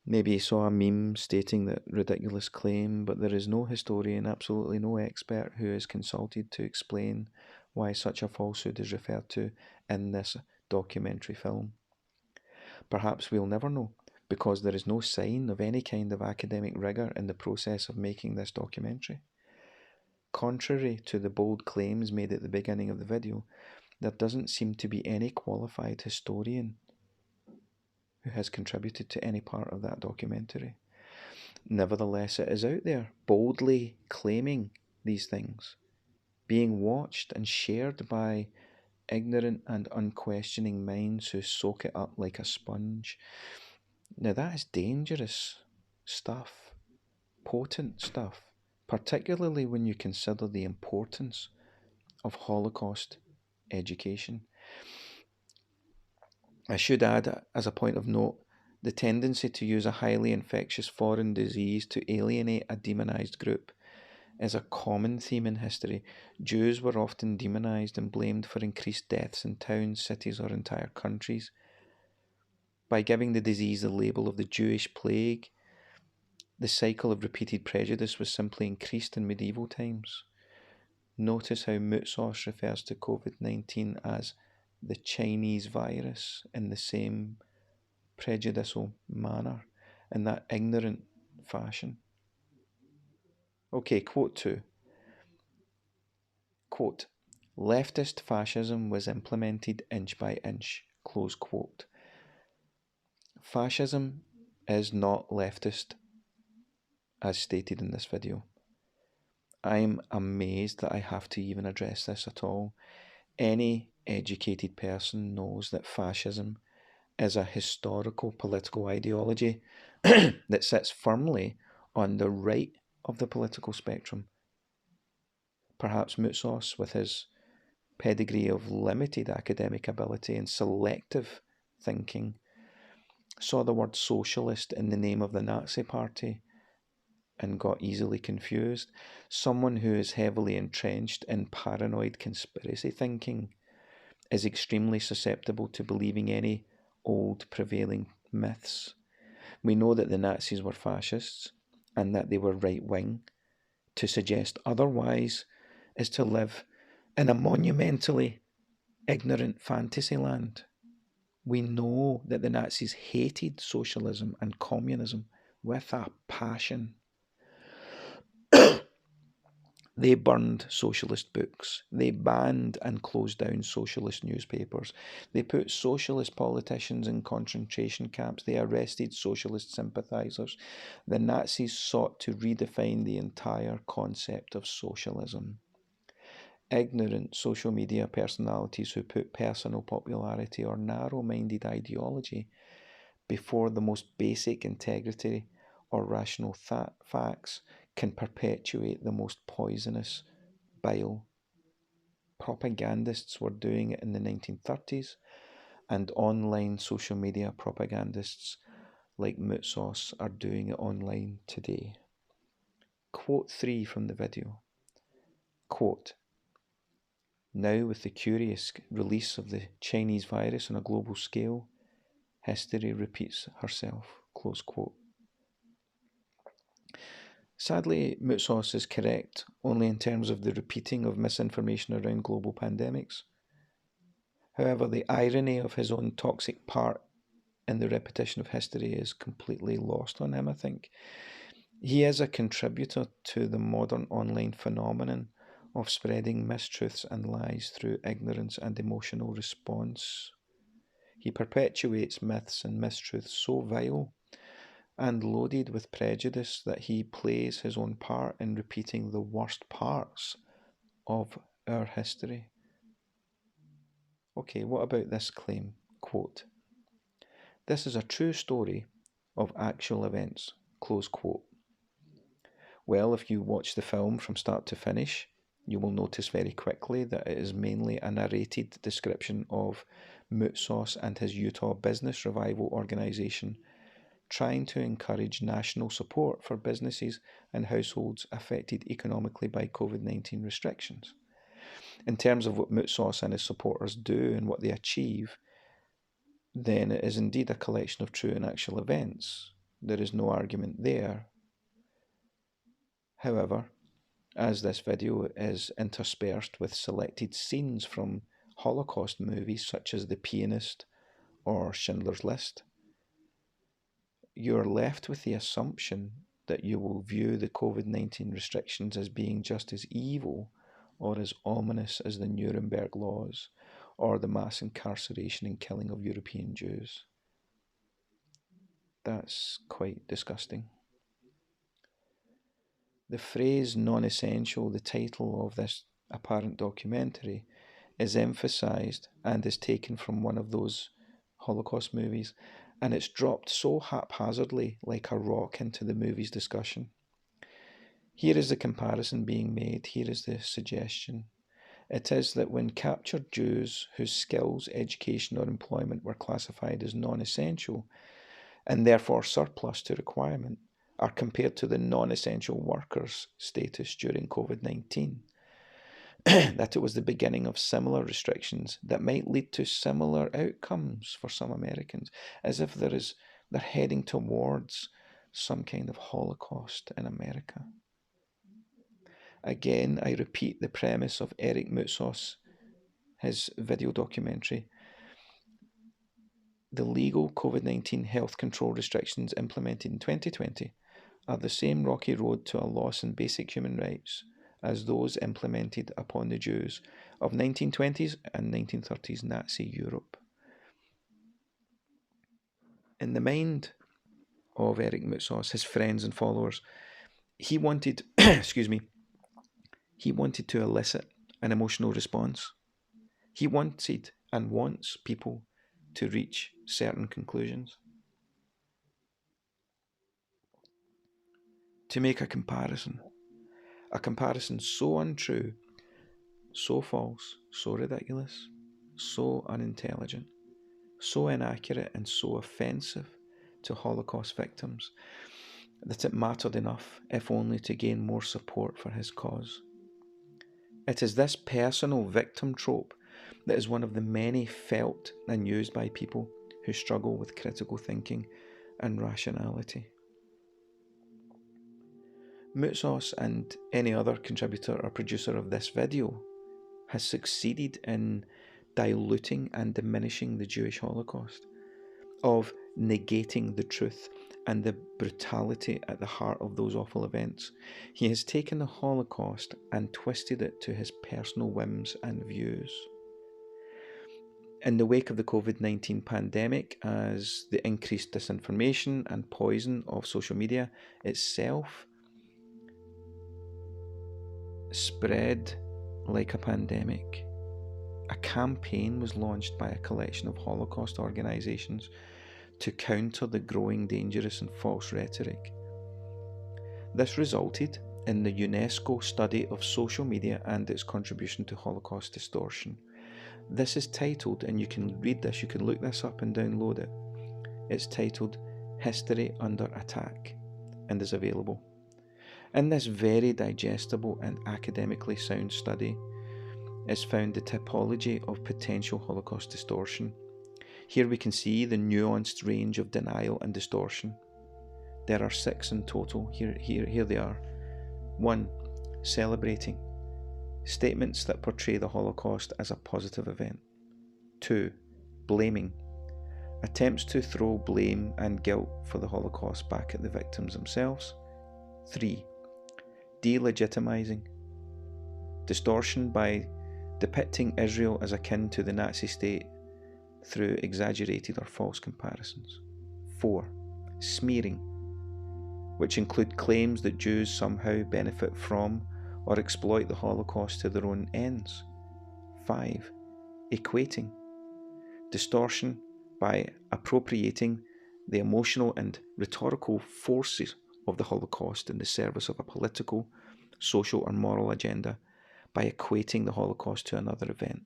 Maybe he saw a meme stating that ridiculous claim, but there is no historian, absolutely no expert who is consulted to explain why such a falsehood is referred to in this documentary film. Perhaps we'll never know, because there is no sign of any kind of academic rigour in the process of making this documentary. Contrary to the bold claims made at the beginning of the video, there doesn't seem to be any qualified historian who has contributed to any part of that documentary. Nevertheless, it is out there, boldly claiming these things, being watched and shared by ignorant and unquestioning minds who soak it up like a sponge. Now that is dangerous stuff, potent stuff, particularly when you consider the importance of Holocaust education. I should add, as a point of note, the tendency to use a highly infectious foreign disease to alienate a demonized group is a common theme in history. Jews were often demonized and blamed for increased deaths in towns, cities, or entire countries. By giving the disease the label of the Jewish plague, the cycle of repeated prejudice was simply increased in medieval times. Notice how Moutsos refers to COVID-19 as the Chinese virus in the same prejudicial manner, in that ignorant fashion. Okay, quote 2. Quote, leftist fascism was implemented inch by inch, close quote. Fascism is not leftist, as stated in this video. I'm amazed that I have to even address this at all. Any educated person knows that fascism is a historical political ideology that sits firmly on the right of the political spectrum. Perhaps Moutsos, with his pedigree of limited academic ability and selective thinking, saw the word socialist in the name of the Nazi Party and got easily confused. Someone who is heavily entrenched in paranoid conspiracy thinking is extremely susceptible to believing any old prevailing myths. We know that the Nazis were fascists and that they were right-wing. To suggest otherwise is to live in a monumentally ignorant fantasy land. We know that the Nazis hated socialism and communism with a passion. They burned socialist books. They banned and closed down socialist newspapers. They put socialist politicians in concentration camps. They arrested socialist sympathizers. The Nazis sought to redefine the entire concept of socialism. Ignorant social media personalities who put personal popularity or narrow-minded ideology before the most basic integrity or rational facts can perpetuate the most poisonous bile. Propagandists were doing it in the 1930s, and online social media propagandists like Moutsos are doing it online today. Quote 3 from the video. Quote, now with the curious release of the Chinese virus on a global scale, history repeats herself. Close quote. Sadly, Moutsos is correct only in terms of the repeating of misinformation around global pandemics. However, the irony of his own toxic part in the repetition of history is completely lost on him, I think. He is a contributor to the modern online phenomenon of spreading mistruths and lies through ignorance and emotional response. He perpetuates myths and mistruths so vile and loaded with prejudice that he plays his own part in repeating the worst parts of our history. Okay, what about this claim? Quote, this is a true story of actual events. Close quote. Well, if you watch the film from start to finish, you will notice very quickly that it is mainly a narrated description of Moutsos and his Utah business revival organization trying to encourage national support for businesses and households affected economically by COVID-19 restrictions. In terms of what Moutsos and his supporters do and what they achieve, then it is indeed a collection of true and actual events. There is no argument there. However, as this video is interspersed with selected scenes from Holocaust movies such as The Pianist or Schindler's List, you're left with the assumption that you will view the COVID-19 restrictions as being just as evil or as ominous as the Nuremberg laws or the mass incarceration and killing of European Jews. That's quite disgusting. The phrase non-essential, the title of this apparent documentary, is emphasized and is taken from one of those Holocaust movies, and it's dropped so haphazardly like a rock into the movie's discussion. Here is the comparison being made, here is the suggestion. It is that when captured Jews whose skills, education or employment were classified as non-essential and therefore surplus to requirement, are compared to the non-essential workers status during COVID-19. That it was the beginning of similar restrictions that might lead to similar outcomes for some Americans, as if they're heading towards some kind of Holocaust in America. Again, I repeat the premise of Eric Moutsos, his video documentary. The legal COVID-19 health control restrictions implemented in 2020 are the same rocky road to a loss in basic human rights as those implemented upon the Jews of 1920s and 1930s Nazi Europe. In the mind of Eric Moutsos, his friends and followers, he wanted, he wanted to elicit an emotional response. He wanted and wants people to reach certain conclusions. To make a comparison so untrue, so false, so ridiculous, so unintelligent, so inaccurate and so offensive to Holocaust victims that it mattered enough, if only to gain more support for his cause. It is this personal victim trope that is one of the many felt and used by people who struggle with critical thinking and rationality. Moutsos and any other contributor or producer of this video has succeeded in diluting and diminishing the Jewish Holocaust, of negating the truth and the brutality at the heart of those awful events. He has taken the Holocaust and twisted it to his personal whims and views. In the wake of the COVID-19 pandemic, as the increased disinformation and poison of social media itself spread like a pandemic, a campaign was launched by a collection of Holocaust organisations to counter the growing dangerous and false rhetoric. This resulted in the UNESCO study of social media and its contribution to Holocaust distortion. This is titled, and you can read this, you can look this up and download it. It's titled History Under Attack and is available. In this very digestible and academically sound study is found the typology of potential Holocaust distortion. Here we can see the nuanced range of denial and distortion. There are 6 in total. Here they are. 1. Celebrating. Statements that portray the Holocaust as a positive event. 2. Blaming. Attempts to throw blame and guilt for the Holocaust back at the victims themselves. 3. Delegitimizing. Distortion by depicting Israel as akin to the Nazi state through exaggerated or false comparisons. 4. Smearing, which include claims that Jews somehow benefit from or exploit the Holocaust to their own ends. 5. Equating. Distortion by appropriating the emotional and rhetorical forces of the Holocaust in the service of a political, social or moral agenda by equating the Holocaust to another event.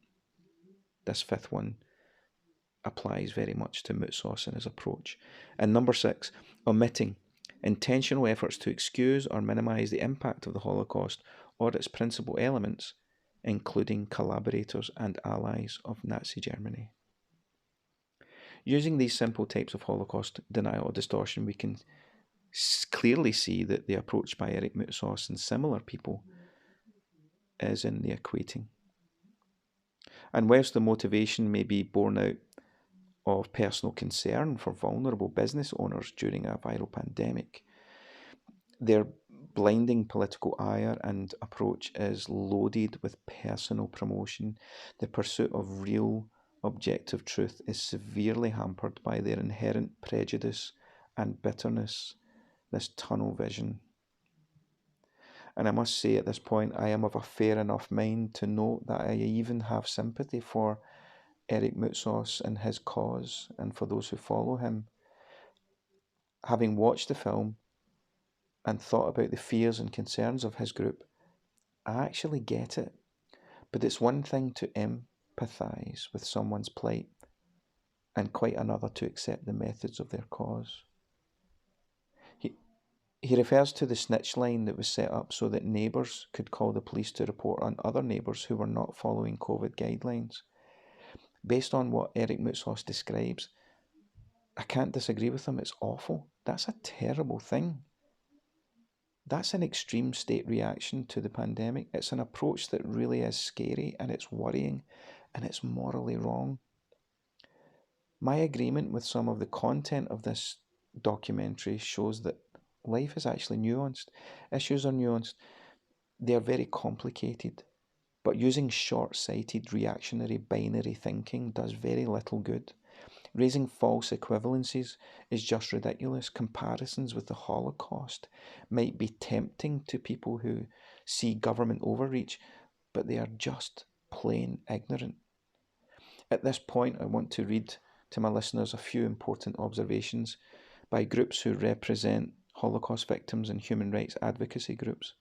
This 5th one applies very much to Moutsos and his approach. And number 6, omitting. Intentional efforts to excuse or minimise the impact of the Holocaust or its principal elements, including collaborators and allies of Nazi Germany. Using these simple types of Holocaust denial or distortion, we can clearly see that the approach by Eric Moutsos and similar people is in the equating. And whilst the motivation may be born out of personal concern for vulnerable business owners during a viral pandemic, their blinding political ire and approach is loaded with personal promotion. The pursuit of real, objective truth is severely hampered by their inherent prejudice and bitterness, this tunnel vision. And I must say at this point, I am of a fair enough mind to note that I even have sympathy for Eric Moutsos and his cause, and for those who follow him. Having watched the film and thought about the fears and concerns of his group, I actually get it. But it's one thing to empathise with someone's plight, and quite another to accept the methods of their cause. He refers to the snitch line that was set up so that neighbours could call the police to report on other neighbours who were not following COVID guidelines. Based on what Eric Moutsos describes, I can't disagree with him. It's awful. That's a terrible thing. That's an extreme state reaction to the pandemic. It's an approach that really is scary, and it's worrying, and it's morally wrong. My agreement with some of the content of this documentary shows that life is actually nuanced. Issues are nuanced. They are very complicated. But using short-sighted reactionary binary thinking does very little good. Raising false equivalencies is just ridiculous. Comparisons with the Holocaust might be tempting to people who see government overreach, but they are just plain ignorant. At this point, I want to read to my listeners a few important observations by groups who represent Holocaust victims and human rights advocacy groups.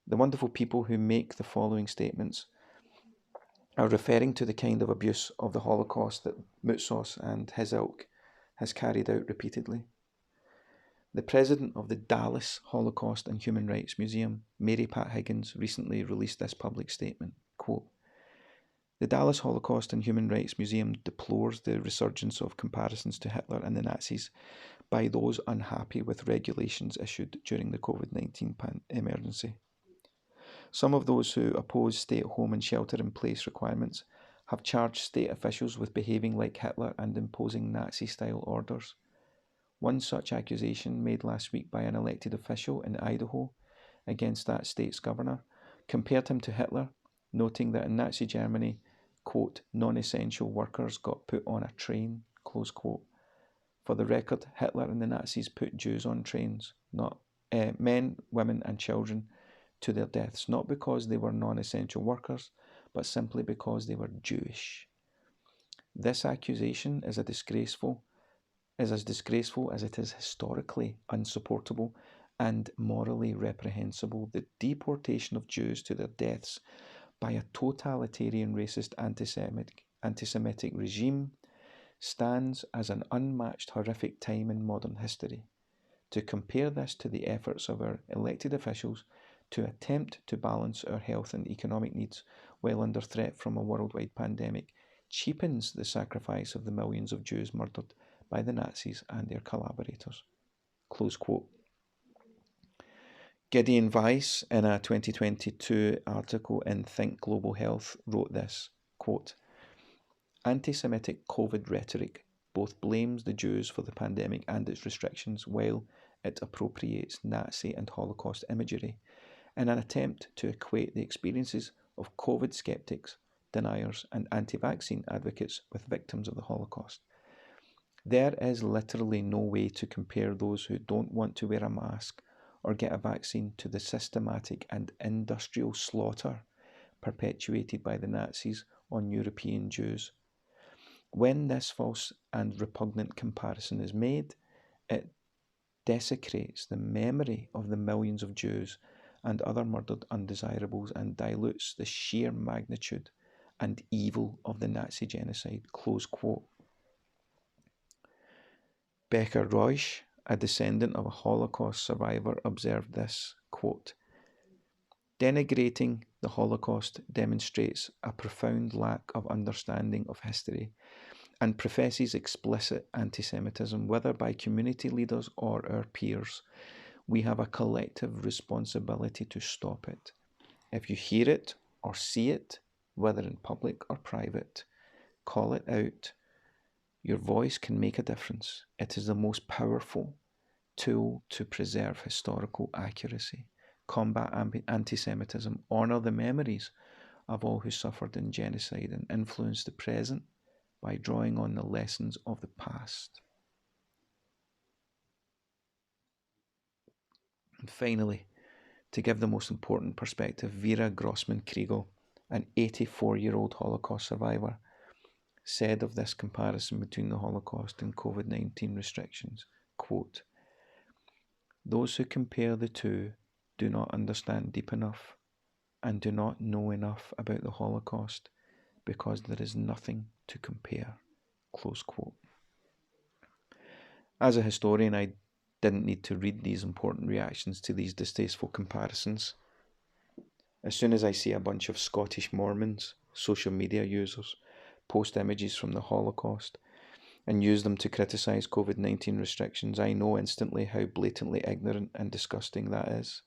The wonderful people who make the following statements are referring to the kind of abuse of the Holocaust that Moutsos and his ilk has carried out repeatedly. The president of the Dallas Holocaust and Human Rights Museum, Mary Pat Higgins, recently released this public statement, quote, "The Dallas Holocaust and Human Rights Museum deplores the resurgence of comparisons to Hitler and the Nazis by those unhappy with regulations issued during the COVID-19 emergency. Some of those who oppose stay-at-home and shelter-in-place requirements have charged state officials with behaving like Hitler and imposing Nazi-style orders. One such accusation made last week by an elected official in Idaho against that state's governor compared him to Hitler, noting that in Nazi Germany, quote, non-essential workers got put on a train, close quote. For the record, Hitler and the Nazis put Jews on trains, not men, women and children, to their deaths, not because they were non-essential workers, but simply because they were Jewish. This accusation is as disgraceful as it is historically unsupportable and morally reprehensible. The deportation of Jews to their deaths by a totalitarian racist anti-Semitic regime stands as an unmatched horrific time in modern history. To compare this to the efforts of our elected officials to attempt to balance our health and economic needs while under threat from a worldwide pandemic cheapens the sacrifice of the millions of Jews murdered by the Nazis and their collaborators." Close quote. Gideon Weiss, in a 2022 article in Think Global Health, wrote this, quote, "Anti-Semitic COVID rhetoric both blames the Jews for the pandemic and its restrictions, while it appropriates Nazi and Holocaust imagery in an attempt to equate the experiences of COVID skeptics, deniers, and anti-vaccine advocates with victims of the Holocaust. There is literally no way to compare those who don't want to wear a mask or get a vaccine to the systematic and industrial slaughter perpetuated by the Nazis on European Jews. When this false and repugnant comparison is made, it desecrates the memory of the millions of Jews and other murdered undesirables and dilutes the sheer magnitude and evil of the Nazi genocide." Close quote. Becker Reusch, a descendant of a Holocaust survivor, observed this, quote, "Denigrating the Holocaust demonstrates a profound lack of understanding of history and professes explicit anti-Semitism, whether by community leaders or our peers. We have a collective responsibility to stop it. If you hear it or see it, whether in public or private, call it out. Your voice can make a difference. It is the most powerful tool to preserve historical accuracy, combat anti-Semitism, honour the memories of all who suffered in genocide, and influence the present by drawing on the lessons of the past." And finally, to give the most important perspective, Vera Grossman-Kriegel, an 84-year-old Holocaust survivor, said of this comparison between the Holocaust and COVID-19 restrictions, quote, "Those who compare the two do not understand deep enough and do not know enough about the Holocaust because there is nothing to compare." Close quote. As a historian, I didn't need to read these important reactions to these distasteful comparisons. As soon as I see a bunch of Scottish Mormons, social media users, post images from the Holocaust and use them to criticise COVID-19 restrictions, I know instantly how blatantly ignorant and disgusting that is.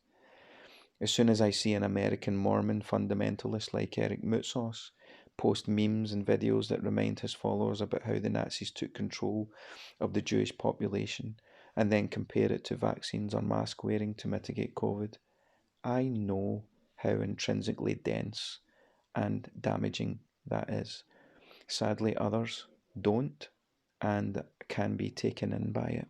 As soon as I see an American Mormon fundamentalist like Eric Moutsos post memes and videos that remind his followers about how the Nazis took control of the Jewish population and then compare it to vaccines or mask wearing to mitigate COVID, I know how intrinsically dense and damaging that is. Sadly, others don't and can be taken in by it.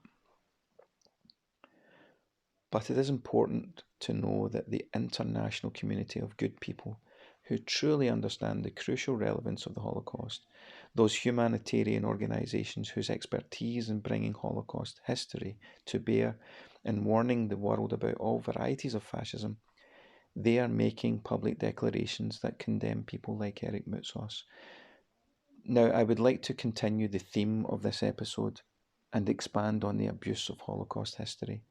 But it is important to know that the international community of good people who truly understand the crucial relevance of the Holocaust, those humanitarian organisations whose expertise in bringing Holocaust history to bear and warning the world about all varieties of fascism, they are making public declarations that condemn people like Eric Moutsos. Now, I would like to continue the theme of this episode and expand on the abuse of Holocaust history.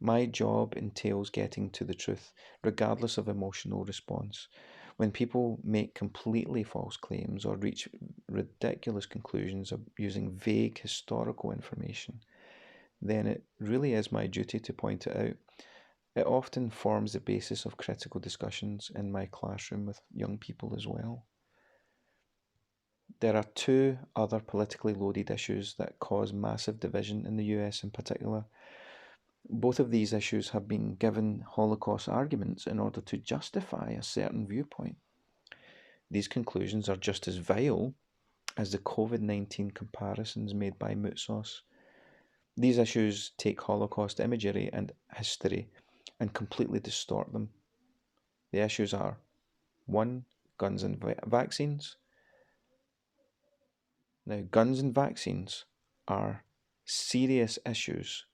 My job entails getting to the truth, regardless of emotional response. When people make completely false claims or reach ridiculous conclusions of using vague historical information, then it really is my duty to point it out. It often forms the basis of critical discussions in my classroom with young people as well. There are two other politically loaded issues that cause massive division in the US in particular. Both of these issues have been given Holocaust arguments in order to justify a certain viewpoint. These conclusions are just as vile as the COVID-19 comparisons made by Moutsos. These issues take Holocaust imagery and history and completely distort them. The issues are 1. Guns and vaccines. Now, guns and vaccines are serious issues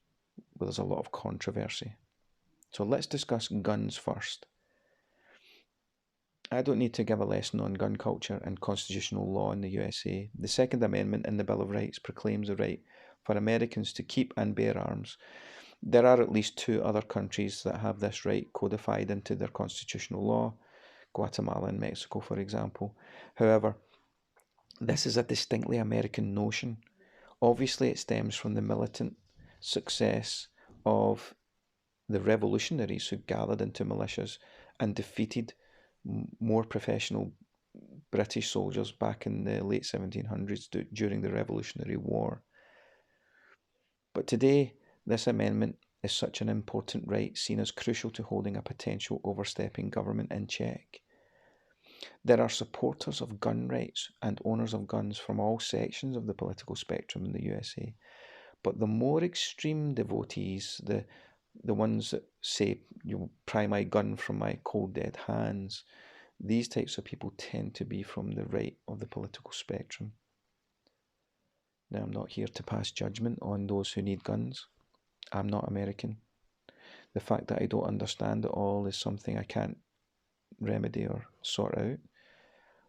where there's a lot of controversy. So let's discuss guns first. I don't need to give a lesson on gun culture and constitutional law in the USA. The Second Amendment in the Bill of Rights proclaims the right for Americans to keep and bear arms. There are at least two other countries that have this right codified into their constitutional law, Guatemala and Mexico, for example. However, this is a distinctly American notion. Obviously, it stems from the militant success of the revolutionaries who gathered into militias and defeated more professional British soldiers back in the late 1700s during the Revolutionary War. But today, this amendment is such an important right, seen as crucial to holding a potential overstepping government in check. There are supporters of gun rights and owners of guns from all sections of the political spectrum in the USA. But the more extreme devotees, the ones that say, you pry my gun from my cold dead hands, these types of people tend to be from the right of the political spectrum. Now, I'm not here to pass judgment on those who need guns. I'm not American. The fact that I don't understand it all is something I can't remedy or sort out.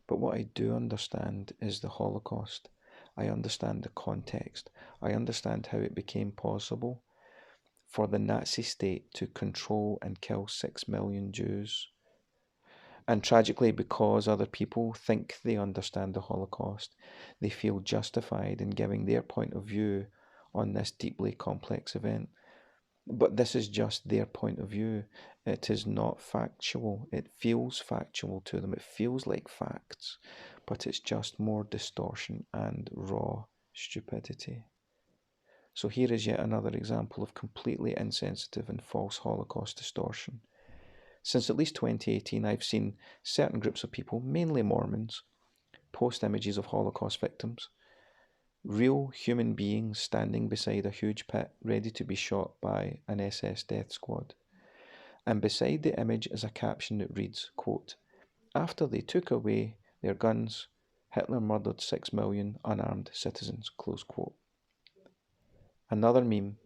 But what I do understand is the Holocaust. I understand the context. I understand how it became possible for the Nazi state to control and kill 6 million Jews. And tragically, because other people think they understand the Holocaust, they feel justified in giving their point of view on this deeply complex event. But this is just their point of view. It is not factual. It feels factual to them. It feels like facts, but it's just more distortion and raw stupidity. So here is yet another example of completely insensitive and false Holocaust distortion. Since at least 2018, I've seen certain groups of people, mainly Mormons, post images of Holocaust victims, real human beings standing beside a huge pit ready to be shot by an SS death squad. And beside the image is a caption that reads, quote, "After they took away their guns, Hitler murdered 6 million unarmed citizens," close quote. Another meme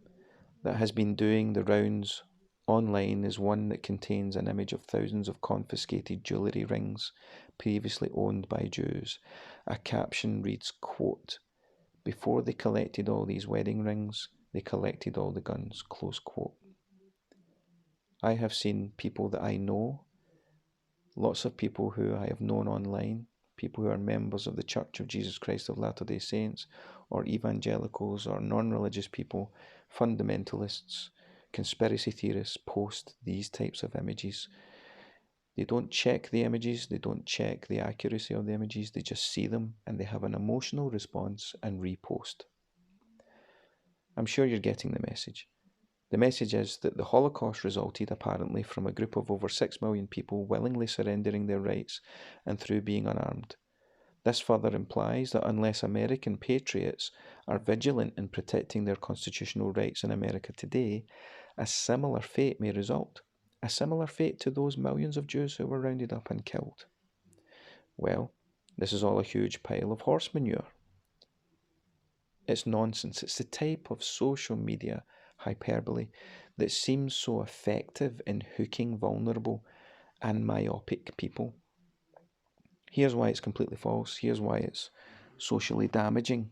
that has been doing the rounds online is one that contains an image of thousands of confiscated jewellery rings previously owned by Jews. A caption reads, quote, "Before they collected all these wedding rings, They collected all the guns, close quote. I have seen people that I know, lots of people who I have known online, people who are members of the Church of Jesus Christ of Latter-day Saints, or evangelicals, or non-religious people, fundamentalists, conspiracy theorists, post these types of images. They don't check the images, they don't check the accuracy of the images, they just see them and they have an emotional response and repost. I'm sure you're getting the message. The message is that the Holocaust resulted apparently from a group of over 6 million people willingly surrendering their rights and through being unarmed. This further implies that unless American patriots are vigilant in protecting their constitutional rights in America today, a similar fate may result. A similar fate to those millions of Jews who were rounded up and killed. Well, this is all a huge pile of horse manure. It's nonsense. It's the type of social media hyperbole that seems so effective in hooking vulnerable and myopic people. Here's why it's completely false. Here's why it's socially damaging.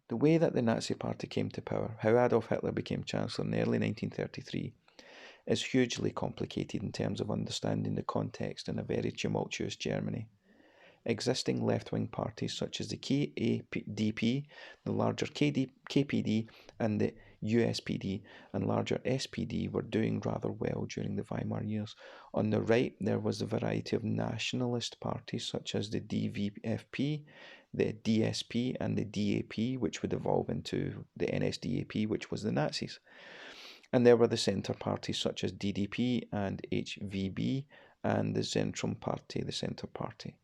The way that the Nazi Party came to power, how Adolf Hitler became Chancellor in early 1933, is hugely complicated in terms of understanding the context in a very tumultuous Germany. Existing left-wing parties such as the KDP, the larger KPD, and the USPD and larger SPD were doing rather well during the Weimar years. On the right, there was a variety of nationalist parties such as the DVFP, the DSP, and the DAP, which would evolve into the NSDAP, which was the Nazis. And there were the centre parties such as DDP and HVB, and the Zentrum Party, the Centre Party.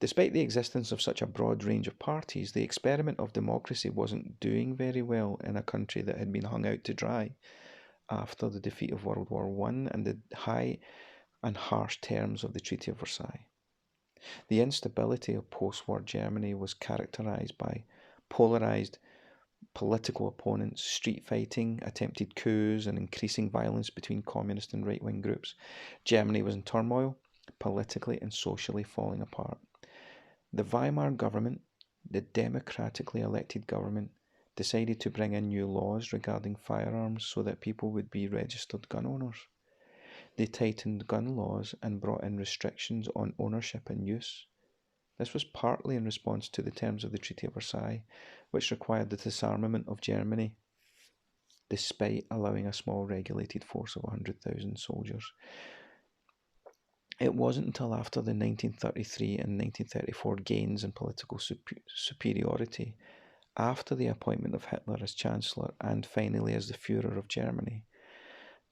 Despite the existence of such a broad range of parties, the experiment of democracy wasn't doing very well in a country that had been hung out to dry after the defeat of World War I and the high and harsh terms of the Treaty of Versailles. The instability of post-war Germany was characterised by polarised political opponents, street fighting, attempted coups, and increasing violence between communist and right-wing groups. Germany was in turmoil, politically and socially falling apart. The Weimar government, the democratically elected government, decided to bring in new laws regarding firearms so that people would be registered gun owners. They tightened gun laws and brought in restrictions on ownership and use. This was partly in response to the terms of the Treaty of Versailles, which required the disarmament of Germany, despite allowing a small regulated force of 100,000 soldiers. It wasn't until after the 1933 and 1934 gains in political superiority, after the appointment of Hitler as Chancellor and finally as the Führer of Germany,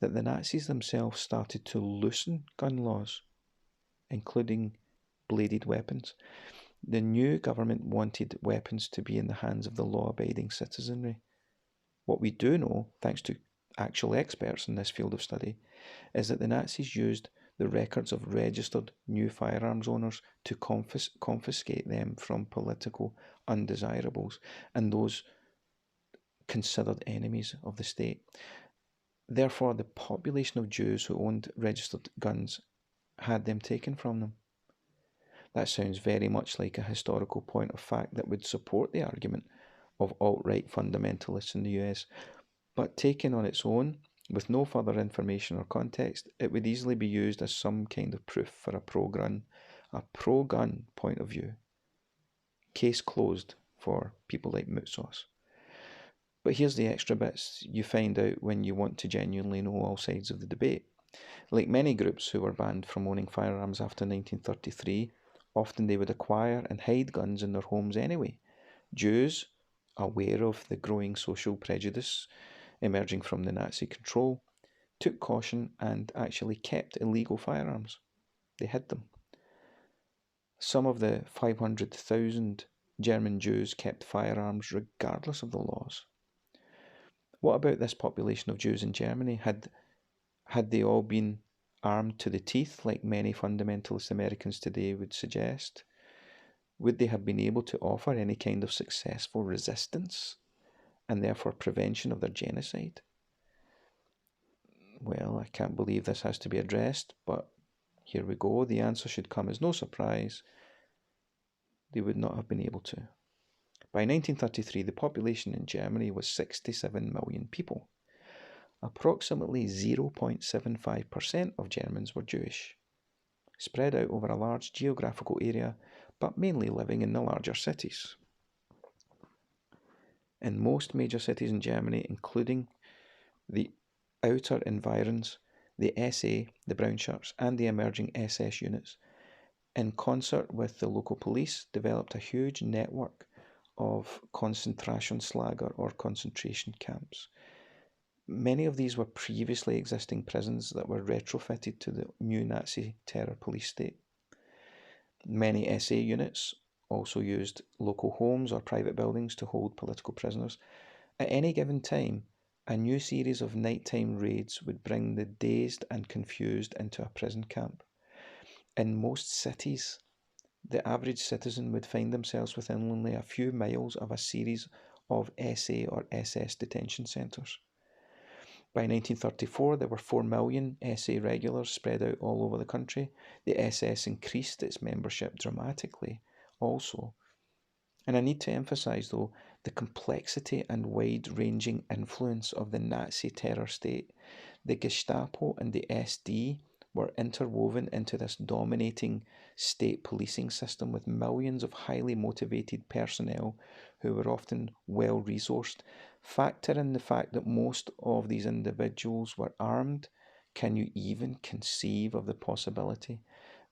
that the Nazis themselves started to loosen gun laws, including bladed weapons. The new government wanted weapons to be in the hands of the law-abiding citizenry. What we do know, thanks to actual experts in this field of study, is that the Nazis used the records of registered new firearms owners to confiscate them from political undesirables and those considered enemies of the state. Therefore, the population of Jews who owned registered guns had them taken from them. That sounds very much like a historical point of fact that would support the argument of alt-right fundamentalists in the US, but taken on its own, with no further information or context, it would easily be used as some kind of proof for a pro-gun point of view. Case closed for people like Moutsos. But here's the extra bits you find out when you want to genuinely know all sides of the debate. Like many groups who were banned from owning firearms after 1933, often they would acquire and hide guns in their homes anyway. Jews, aware of the growing social prejudice emerging from the Nazi control, took caution and actually kept illegal firearms. They hid them. Some of the 500,000 German Jews kept firearms regardless of the laws. What about this population of Jews in Germany? Had they all been armed to the teeth like many fundamentalist Americans today would suggest? Would they have been able to offer any kind of successful resistance and therefore prevention of their genocide? Well, I can't believe this has to be addressed, but here we go. The answer should come as no surprise. they would not have been able to. By 1933, the population in Germany was 67 million people. Approximately 0.75% of Germans were Jewish, spread out over a large geographical area, but mainly living in the larger cities. In most major cities in Germany, including the outer environs, the SA, the brown shirts, and the emerging SS units, in concert with the local police, developed a huge network of Konzentrationslager or concentration camps. Many of these were previously existing prisons that were retrofitted to the new Nazi terror police state. Many SA units also used local homes or private buildings to hold political prisoners. At any given time, a new series of nighttime raids would bring the dazed and confused into a prison camp. In most cities, the average citizen would find themselves within only a few miles of a series of SA or SS detention centres. By 1934, there were 4 million SA regulars spread out all over the country. The SS increased its membership dramatically also. And I need to emphasise, though, the complexity and wide-ranging influence of the Nazi terror state. The Gestapo and the SD were interwoven into this dominating state policing system with millions of highly motivated personnel who were often well-resourced. Factor in the fact that most of these individuals were armed. Can you even conceive of the possibility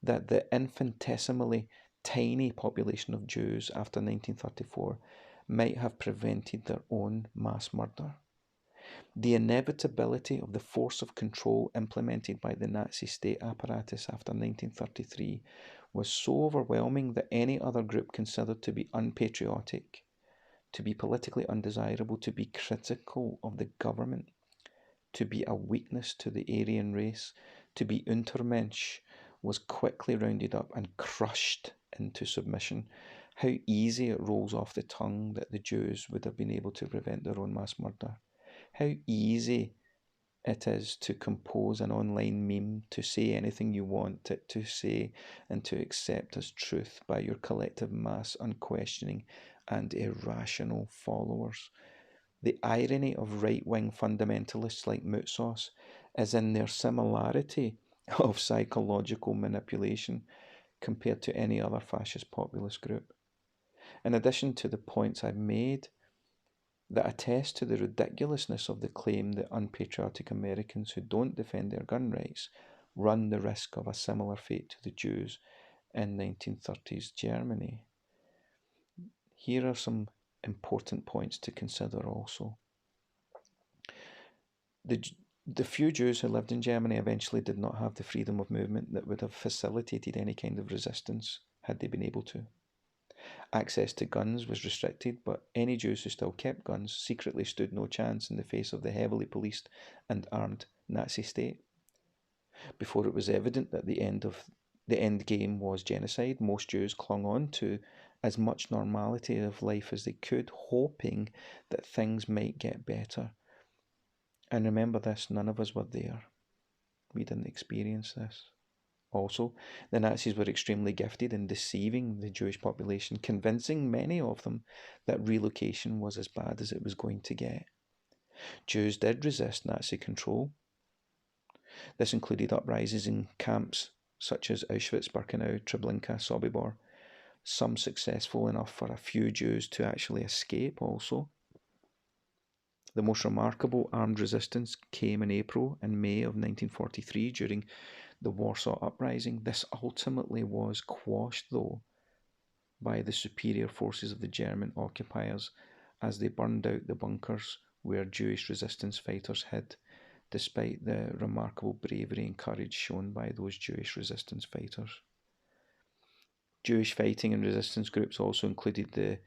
that the infinitesimally tiny population of Jews after 1934 might have prevented their own mass murder? The inevitability of the force of control implemented by the Nazi state apparatus after 1933 was so overwhelming that any other group considered to be unpatriotic, to be politically undesirable, to be critical of the government, to be a weakness to the Aryan race, to be Untermensch, was quickly rounded up and crushed into submission. How easy it rolls off the tongue that the Jews would have been able to prevent their own mass murder. How easy it is to compose an online meme, to say anything you want it to say and to accept as truth by your collective mass unquestioning and irrational followers. The irony of right-wing fundamentalists like Moutsos is in their similarity of psychological manipulation compared to any other fascist populist group. In addition to the points I've made that attest to the ridiculousness of the claim that unpatriotic Americans who don't defend their gun rights run the risk of a similar fate to the Jews in 1930s Germany. Here are some important points to consider also. The few Jews who lived in Germany eventually did not have the freedom of movement that would have facilitated any kind of resistance had they been able to. Access to guns was restricted, but any Jews who still kept guns secretly stood no chance in the face of the heavily policed and armed Nazi state. Before it was evident that the end game was genocide, most Jews clung on to as much normality of life as they could, hoping that things might get better. And remember this, none of us were there. We didn't experience this. Also, the Nazis were extremely gifted in deceiving the Jewish population, convincing many of them that relocation was as bad as it was going to get. Jews did resist Nazi control. This included uprisings in camps such as Auschwitz, Birkenau, Treblinka, Sobibor, some successful enough for a few Jews to actually escape also. The most remarkable armed resistance came in April and May of 1943 during the Warsaw Uprising. This ultimately was quashed, though, by the superior forces of the German occupiers as they burned out the bunkers where Jewish resistance fighters hid, despite the remarkable bravery and courage shown by those Jewish resistance fighters. Jewish fighting and resistance groups also included the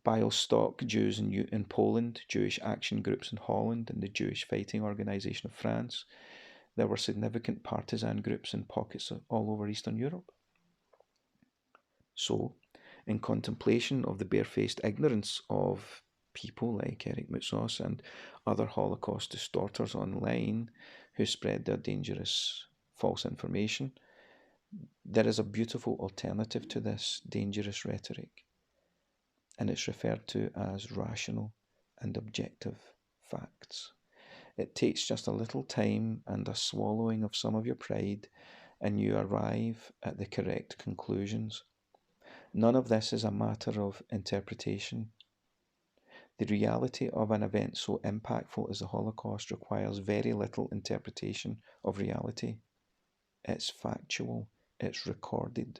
Bialystok Jews in Poland, Jewish action groups in Holland, and the Jewish Fighting Organisation of France. There were significant partisan groups in pockets all over Eastern Europe. So, in contemplation of the barefaced ignorance of people like Eric Moutsos and other Holocaust distorters online who spread their dangerous false information, There is a beautiful alternative to this dangerous rhetoric, and it's referred to as rational and objective facts. It takes just a little time and a swallowing of some of your pride, and you arrive at the correct conclusions. None of this is a matter of interpretation. The reality of an event so impactful as the Holocaust requires very little interpretation of reality. It's factual, it's recorded.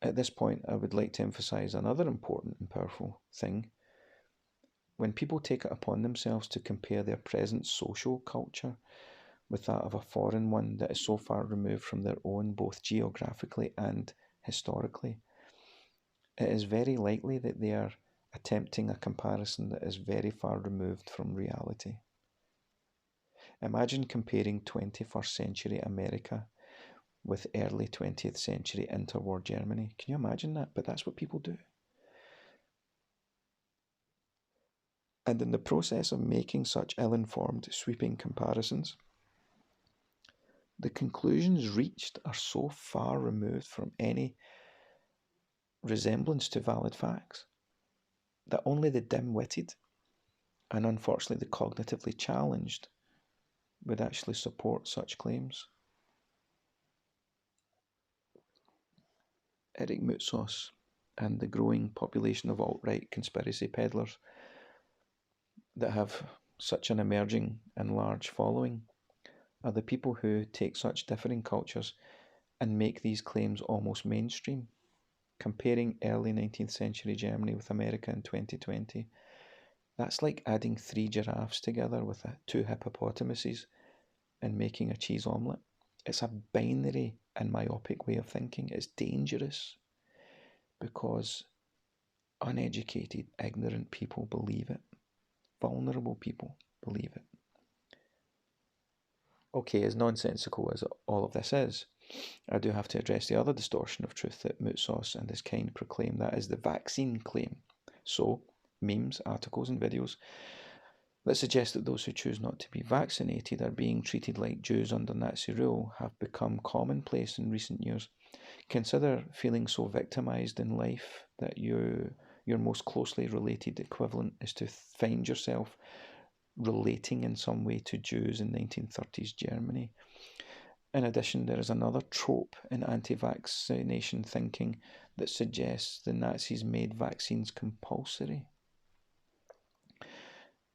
At this point, I would like to emphasize another important and powerful thing. When people take it upon themselves to compare their present social culture with that of a foreign one that is so far removed from their own, both geographically and historically, it is very likely that they are attempting a comparison that is very far removed from reality. Imagine comparing 21st century America with early 20th century interwar Germany. Can you imagine that? But that's what people do. And in the process of making such ill-informed, sweeping comparisons, the conclusions reached are so far removed from any resemblance to valid facts that only the dim-witted and unfortunately the cognitively challenged would actually support such claims. Eric Moutsos and the growing population of alt-right conspiracy peddlers that have such an emerging and large following are the people who take such differing cultures and make these claims almost mainstream. Comparing early 19th century Germany with America in 2020, that's like adding 3 giraffes together with 2 hippopotamuses and making a cheese omelette. It's a binary and myopic way of thinking. It's dangerous because uneducated, ignorant people believe it. Vulnerable people believe it. Okay, as nonsensical as all of this is, I do have to address the other distortion of truth that Moutsos and his kind proclaim, that is the vaccine claim. So, memes, articles and videos that suggest that those who choose not to be vaccinated are being treated like Jews under Nazi rule have become commonplace in recent years. Consider feeling so victimised in life that your most closely related equivalent is to find yourself relating in some way to Jews in 1930s Germany. In addition, there is another trope in anti-vaccination thinking that suggests the Nazis made vaccines compulsory.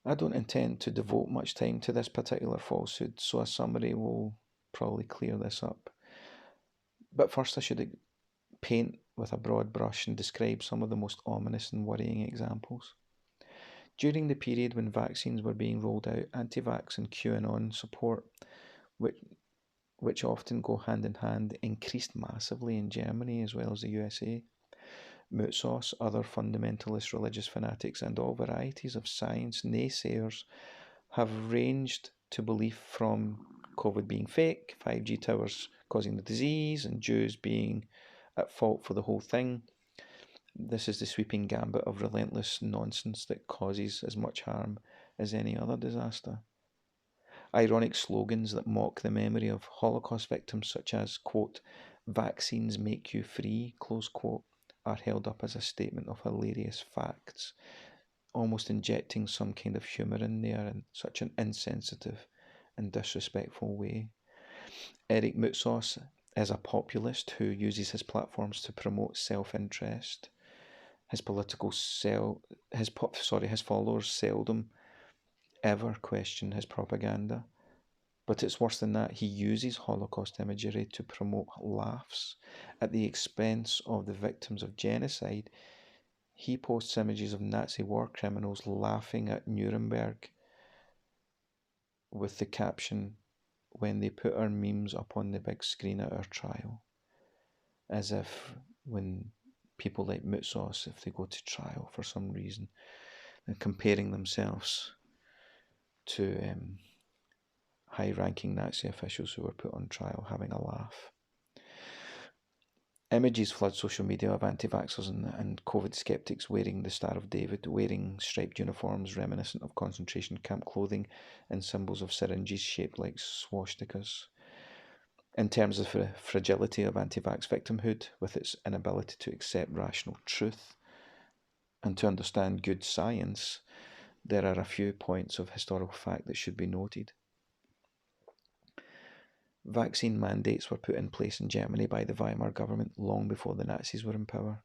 I don't intend to devote much time to this particular falsehood, so a summary will probably clear this up. But first I should paint with a broad brush and describe some of the most ominous and worrying examples. During the period when vaccines were being rolled out, anti-vax and QAnon support, which often go hand in hand, increased massively in Germany as well as the USA. Moutsos, other fundamentalist religious fanatics, and all varieties of science naysayers have ranged to belief from COVID being fake, 5G towers causing the disease, and Jews being at fault for the whole thing. This is the sweeping gambit of relentless nonsense that causes as much harm as any other disaster. Ironic slogans that mock the memory of Holocaust victims, such as, quote, vaccines make you free, close quote, are held up as a statement of hilarious facts, almost injecting some kind of humour in there in such an insensitive and disrespectful way. Eric Moutsos is a populist who uses his platforms to promote self-interest. His followers seldom ever question his propaganda. But it's worse than that. He uses Holocaust imagery to promote laughs at the expense of the victims of genocide. He posts images of Nazi war criminals laughing at Nuremberg with the caption, when they put our memes up on the big screen at our trial. As if when people like Moutsos, if they go to trial for some reason, and comparing themselves to high-ranking Nazi officials who were put on trial having a laugh. Images flood social media of anti-vaxxers and COVID skeptics wearing the Star of David, wearing striped uniforms reminiscent of concentration camp clothing and symbols of syringes shaped like swastikas. in terms of the fragility of anti-vax victimhood, with its inability to accept rational truth and to understand good science, there are a few points of historical fact that should be noted. Vaccine mandates were put in place in Germany by the Weimar government long before the Nazis were in power,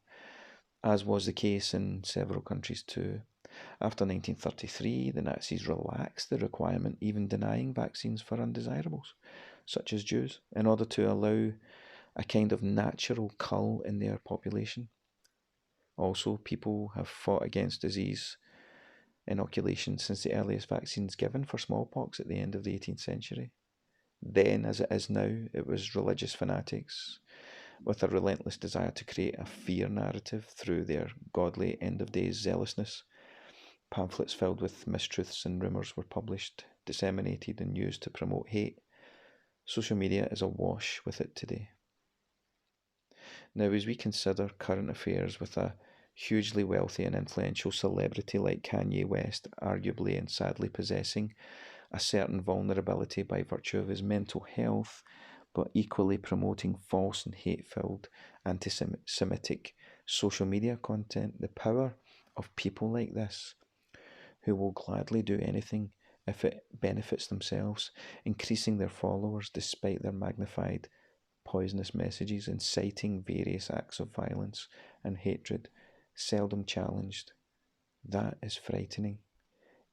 as was the case in several countries too. After 1933, the Nazis relaxed the requirement, even denying vaccines for undesirables, such as Jews, in order to allow a kind of natural cull in their population. Also, people have fought against disease inoculation since the earliest vaccines given for smallpox at the end of the 18th century. Then, as it is now, it was religious fanatics with a relentless desire to create a fear narrative through their godly end-of-days zealousness. Pamphlets filled with mistruths and rumours were published, disseminated and used to promote hate. Social media is awash with it today. Now, as we consider current affairs with a hugely wealthy and influential celebrity like Kanye West, arguably and sadly possessing a certain vulnerability by virtue of his mental health, but equally promoting false and hate-filled anti-Semitic social media content, the power of people like this, who will gladly do anything if it benefits themselves, increasing their followers despite their magnified poisonous messages, inciting various acts of violence and hatred, seldom challenged. That is frightening.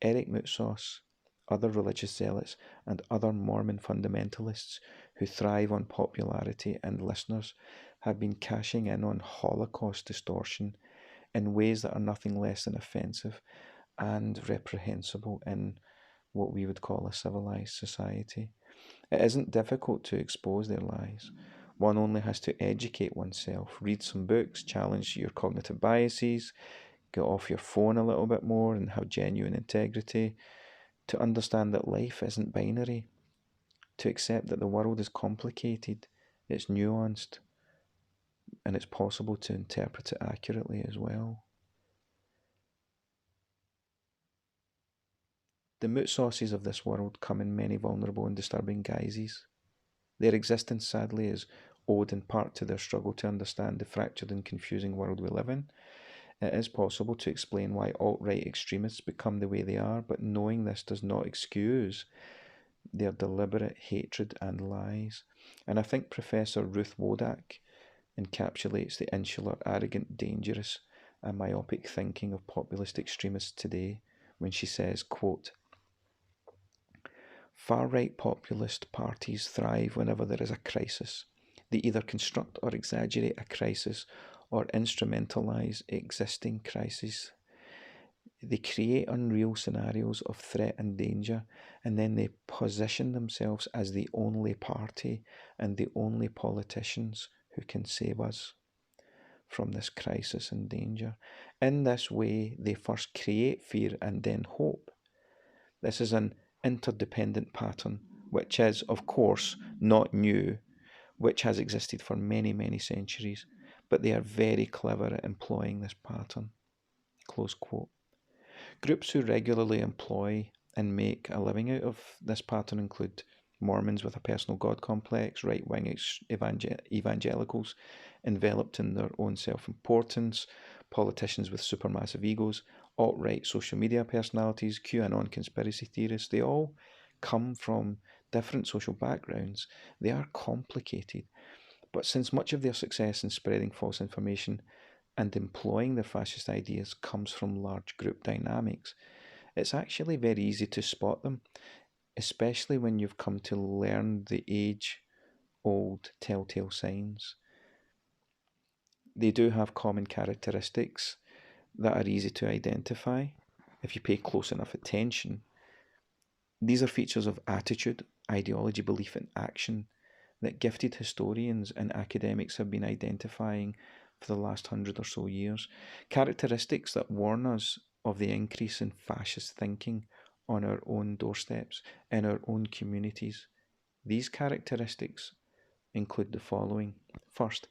Eric Moutsos, other religious zealots, and other Mormon fundamentalists who thrive on popularity and listeners have been cashing in on Holocaust distortion in ways that are nothing less than offensive and reprehensible in what we would call a civilized society. It isn't difficult to expose their lies. One only has to educate oneself, read some books, challenge your cognitive biases, get off your phone a little bit more and have genuine integrity, to understand that life isn't binary, to accept that the world is complicated, it's nuanced, and it's possible to interpret it accurately as well. The Moutsoses of this world come in many vulnerable and disturbing guises. Their existence, sadly, is owed in part to their struggle to understand the fractured and confusing world we live in. It is possible to explain why alt-right extremists become the way they are, but knowing this does not excuse their deliberate hatred and lies. And I think Professor Ruth Wodak encapsulates the insular, arrogant, dangerous, and myopic thinking of populist extremists today when she says, quote, "Far-right populist parties thrive whenever there is a crisis. They either construct or exaggerate a crisis or instrumentalize existing crises. They create unreal scenarios of threat and danger, and then they position themselves as the only party and the only politicians who can save us from this crisis and danger. In this way, they first create fear and then hope. This is an interdependent pattern, which is, of course, not new, which has existed for many, many centuries, but they are very clever at employing this pattern." Close quote. Groups who regularly employ and make a living out of this pattern include Mormons with a personal God complex, right-wing evangelicals enveloped in their own self-importance, politicians with supermassive egos, alt-right social media personalities, QAnon conspiracy theorists. They all come from different social backgrounds. They are complicated. But since much of their success in spreading false information and employing their fascist ideas comes from large group dynamics, it's actually very easy to spot them, especially when you've come to learn the age-old telltale signs. They do have common characteristics that are easy to identify if you pay close enough attention. These are features of attitude, ideology, belief, and action that gifted historians and academics have been identifying for the last 100 or so years. Characteristics that warn us of the increase in fascist thinking on our own doorsteps, in our own communities. These characteristics include the following. First,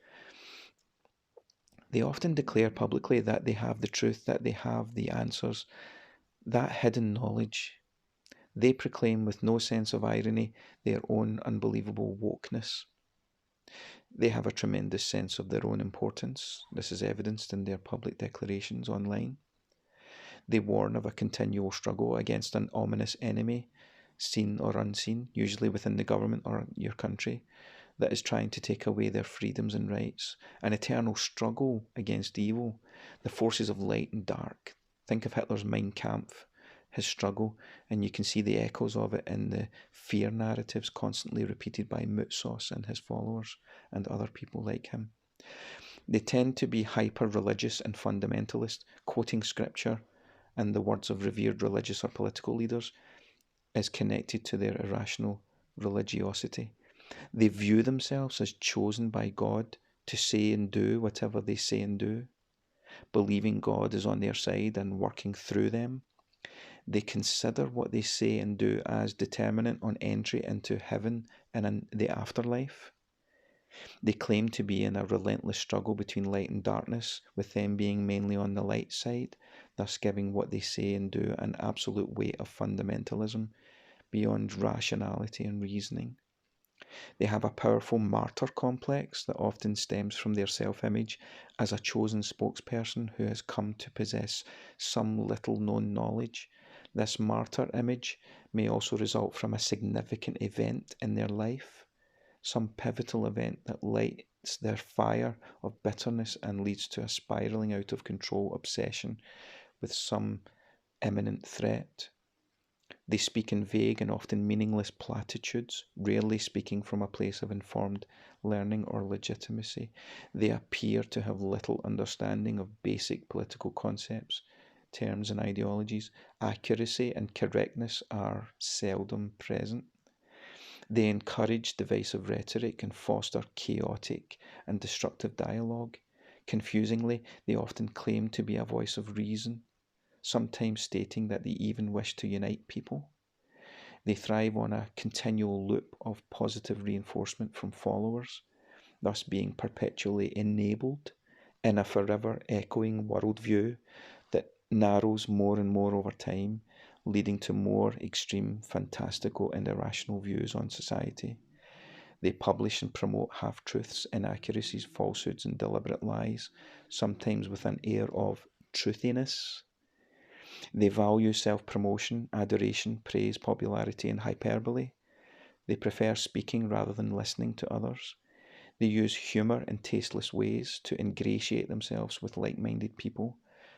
they often declare publicly that they have the truth, that they have the answers, that hidden knowledge. They proclaim with no sense of irony their own unbelievable wokeness. They have a tremendous sense of their own importance. This is evidenced in their public declarations online. They warn of a continual struggle against an ominous enemy, seen or unseen, usually within the government or your country, that is trying to take away their freedoms and rights. An eternal struggle against evil, the forces of light and dark. Think of Hitler's Mein Kampf, his struggle, and you can see the echoes of it in the fear narratives constantly repeated by Moutsos and his followers and other people like him. They tend to be hyper-religious and fundamentalist, quoting scripture and the words of revered religious or political leaders is connected to their irrational religiosity. They view themselves as chosen by God to say and do whatever they say and do, believing God is on their side and working through them. They consider what they say and do as determinant on entry into heaven and in the afterlife. They claim to be in a relentless struggle between light and darkness, with them being mainly on the light side, thus giving what they say and do an absolute weight of fundamentalism beyond rationality and reasoning. They have a powerful martyr complex that often stems from their self-image as a chosen spokesperson who has come to possess some little known knowledge. This martyr image may also result from a significant event in their life, some pivotal event that lights their fire of bitterness and leads to a spiraling out of control obsession with some imminent threat. They speak in vague and often meaningless platitudes, rarely speaking from a place of informed learning or legitimacy. They appear to have little understanding of basic political concepts, terms and ideologies. Accuracy and correctness are seldom present. They encourage divisive rhetoric and foster chaotic and destructive dialogue. Confusingly, they often claim to be a voice of reason, sometimes stating that they even wish to unite people. They thrive on a continual loop of positive reinforcement from followers, thus being perpetually enabled in a forever echoing worldview that narrows more and more over time, leading to more extreme, fantastical and irrational views on society. They publish and promote half-truths, inaccuracies, falsehoods and deliberate lies, sometimes with an air of truthiness. They value self-promotion, adoration, praise, popularity and hyperbole. They prefer speaking rather than listening to others. They use humour in tasteless ways to ingratiate themselves with like-minded people,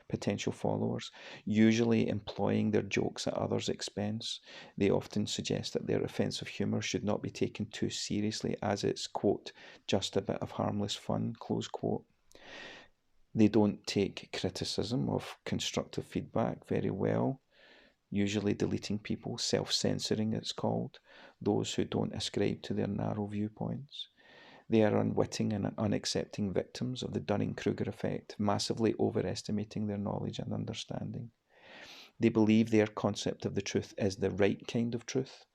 potential followers, usually employing their jokes at others' expense. They often suggest that their offensive humour should not be taken too seriously as it's, quote, just a bit of harmless fun, close quote. They don't take criticism of constructive feedback very well, usually deleting people, self-censoring it's called, those who don't ascribe to their narrow viewpoints. They are unwitting and unaccepting victims of the Dunning-Kruger effect, massively overestimating their knowledge and understanding. They believe their concept of the truth is the right kind of truth.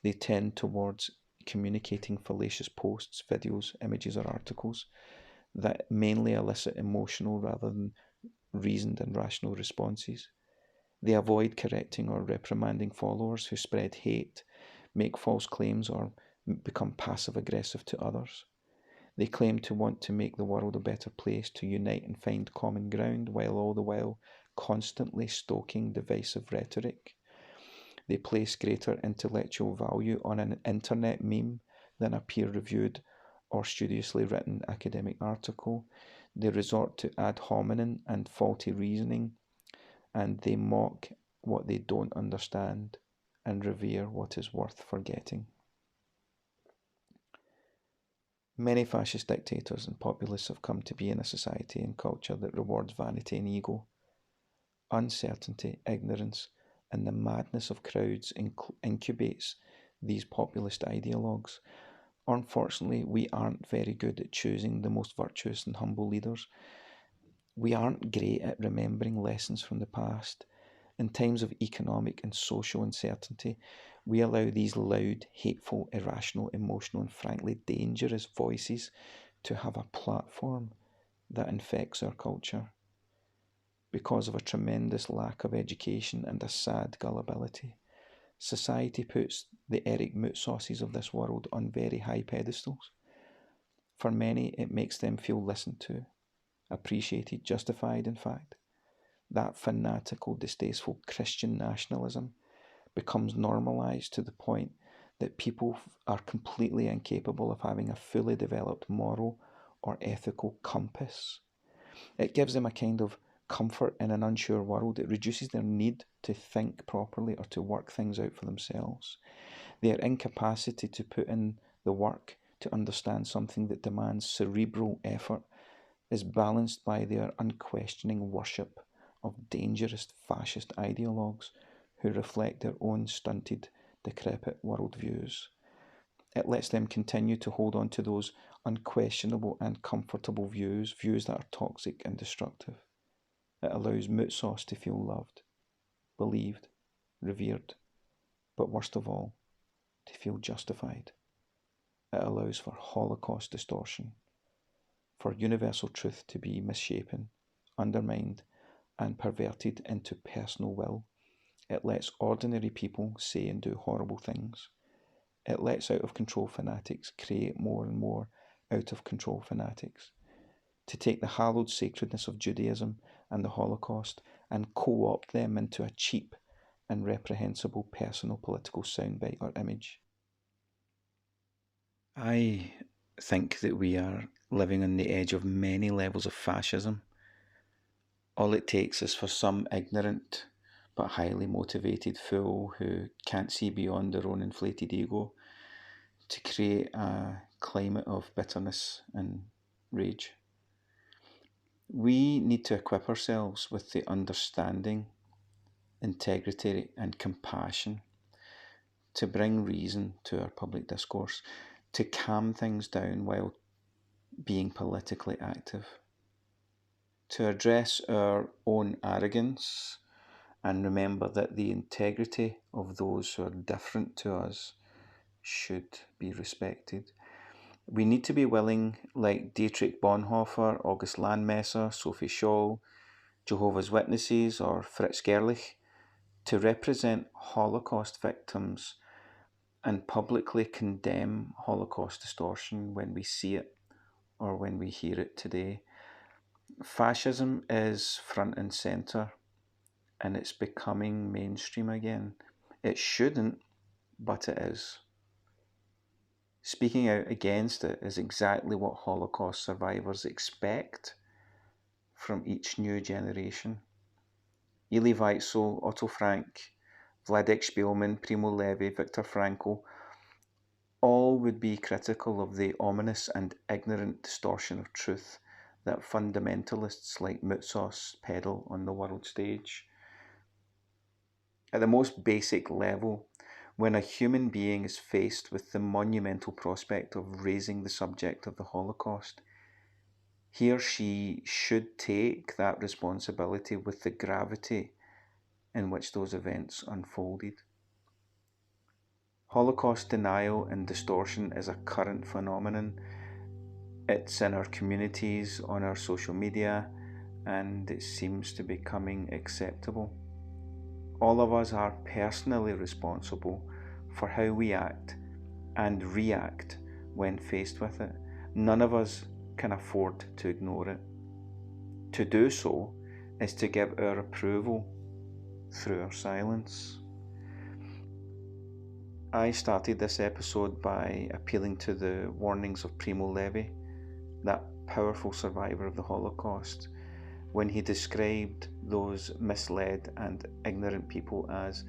They tend towards communicating fallacious posts, videos, images or articles that mainly elicit emotional rather than reasoned and rational responses. They avoid correcting or reprimanding followers who spread hate, make false claims or become passive-aggressive to others. They claim to want to make the world a better place, to unite and find common ground, while all the while constantly stoking divisive rhetoric. They place greater intellectual value on an internet meme than a peer-reviewed or studiously written academic article. They resort to ad hominem and faulty reasoning, and they mock what they don't understand and revere what is worth forgetting. Many fascist dictators and populists have come to be in a society and culture that rewards vanity and ego. Uncertainty, ignorance, and the madness of crowds incubates these populist ideologues. Unfortunately, we aren't very good at choosing the most virtuous and humble leaders. We aren't great at remembering lessons from the past. In times of economic and social uncertainty, we allow these loud, hateful, irrational, emotional, and frankly dangerous voices to have a platform that infects our culture because of a tremendous lack of education and a sad gullibility. Society puts the Eric Moutsoses of this world on very high pedestals. For many, it makes them feel listened to, appreciated, justified, in fact. That fanatical, distasteful Christian nationalism becomes normalised to the point that people are completely incapable of having a fully developed moral or ethical compass. It gives them a kind of comfort in an unsure world. It reduces their need to think properly or to work things out for themselves. Their incapacity to put in the work to understand something that demands cerebral effort is balanced by their unquestioning worship of dangerous fascist ideologues who reflect their own stunted, decrepit worldviews. It lets them continue to hold on to those unquestionable and comfortable views that are toxic and destructive. It allows Moutsos to feel loved, believed, revered, but worst of all, to feel justified. It allows for Holocaust distortion, for universal truth to be misshapen, undermined, and perverted into personal will. It lets ordinary people say and do horrible things. It lets out of control fanatics create more and more out of control fanatics. To take the hallowed sacredness of Judaism and the Holocaust and co-opt them into a cheap and reprehensible personal political soundbite or image. I think that we are living on the edge of many levels of fascism. All it takes is for some ignorant but highly motivated fool who can't see beyond their own inflated ego to create a climate of bitterness and rage. We need to equip ourselves with the understanding, integrity and compassion to bring reason to our public discourse, to calm things down while being politically active, to address our own arrogance and remember that the integrity of those who are different to us should be respected. We need to be willing, like Dietrich Bonhoeffer, August Landmesser, Sophie Scholl, Jehovah's Witnesses or Fritz Gerlich, to represent Holocaust victims and publicly condemn Holocaust distortion when we see it or when we hear it today. Fascism is front and centre and it's becoming mainstream again. It shouldn't, but it is. Speaking out against it is exactly what Holocaust survivors expect from each new generation. Elie Wiesel, Otto Frank, Vladek Spielman, Primo Levi, Viktor Frankl, all would be critical of the ominous and ignorant distortion of truth that fundamentalists like Moutsos peddle on the world stage. At the most basic level, when a human being is faced with the monumental prospect of raising the subject of the Holocaust, he or she should take that responsibility with the gravity in which those events unfolded. Holocaust denial and distortion is a current phenomenon. It's in our communities, on our social media, and it seems to be becoming acceptable. All of us are personally responsible for how we act and react when faced with it. None of us can afford to ignore it. To do so is to give our approval through our silence. I started this episode by appealing to the warnings of Primo Levi, that powerful survivor of the Holocaust, when he described those misled and ignorant people as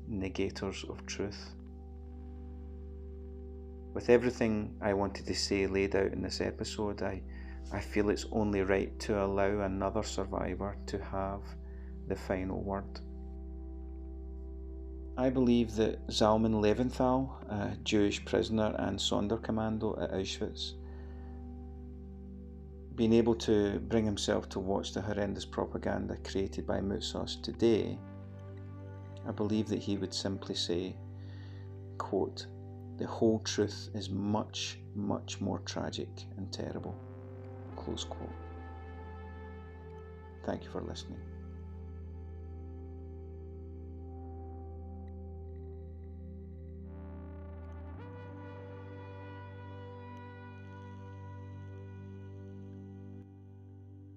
negators of truth. With everything I wanted to say laid out in this episode, I feel it's only right to allow another survivor to have the final word. I believe that Zalman Leventhal, a Jewish prisoner and Sonderkommando at Auschwitz, being able to bring himself to watch the horrendous propaganda created by Moutsos today, I believe that he would simply say, quote, "The whole truth is much, much more tragic and terrible," close quote. Thank you for listening.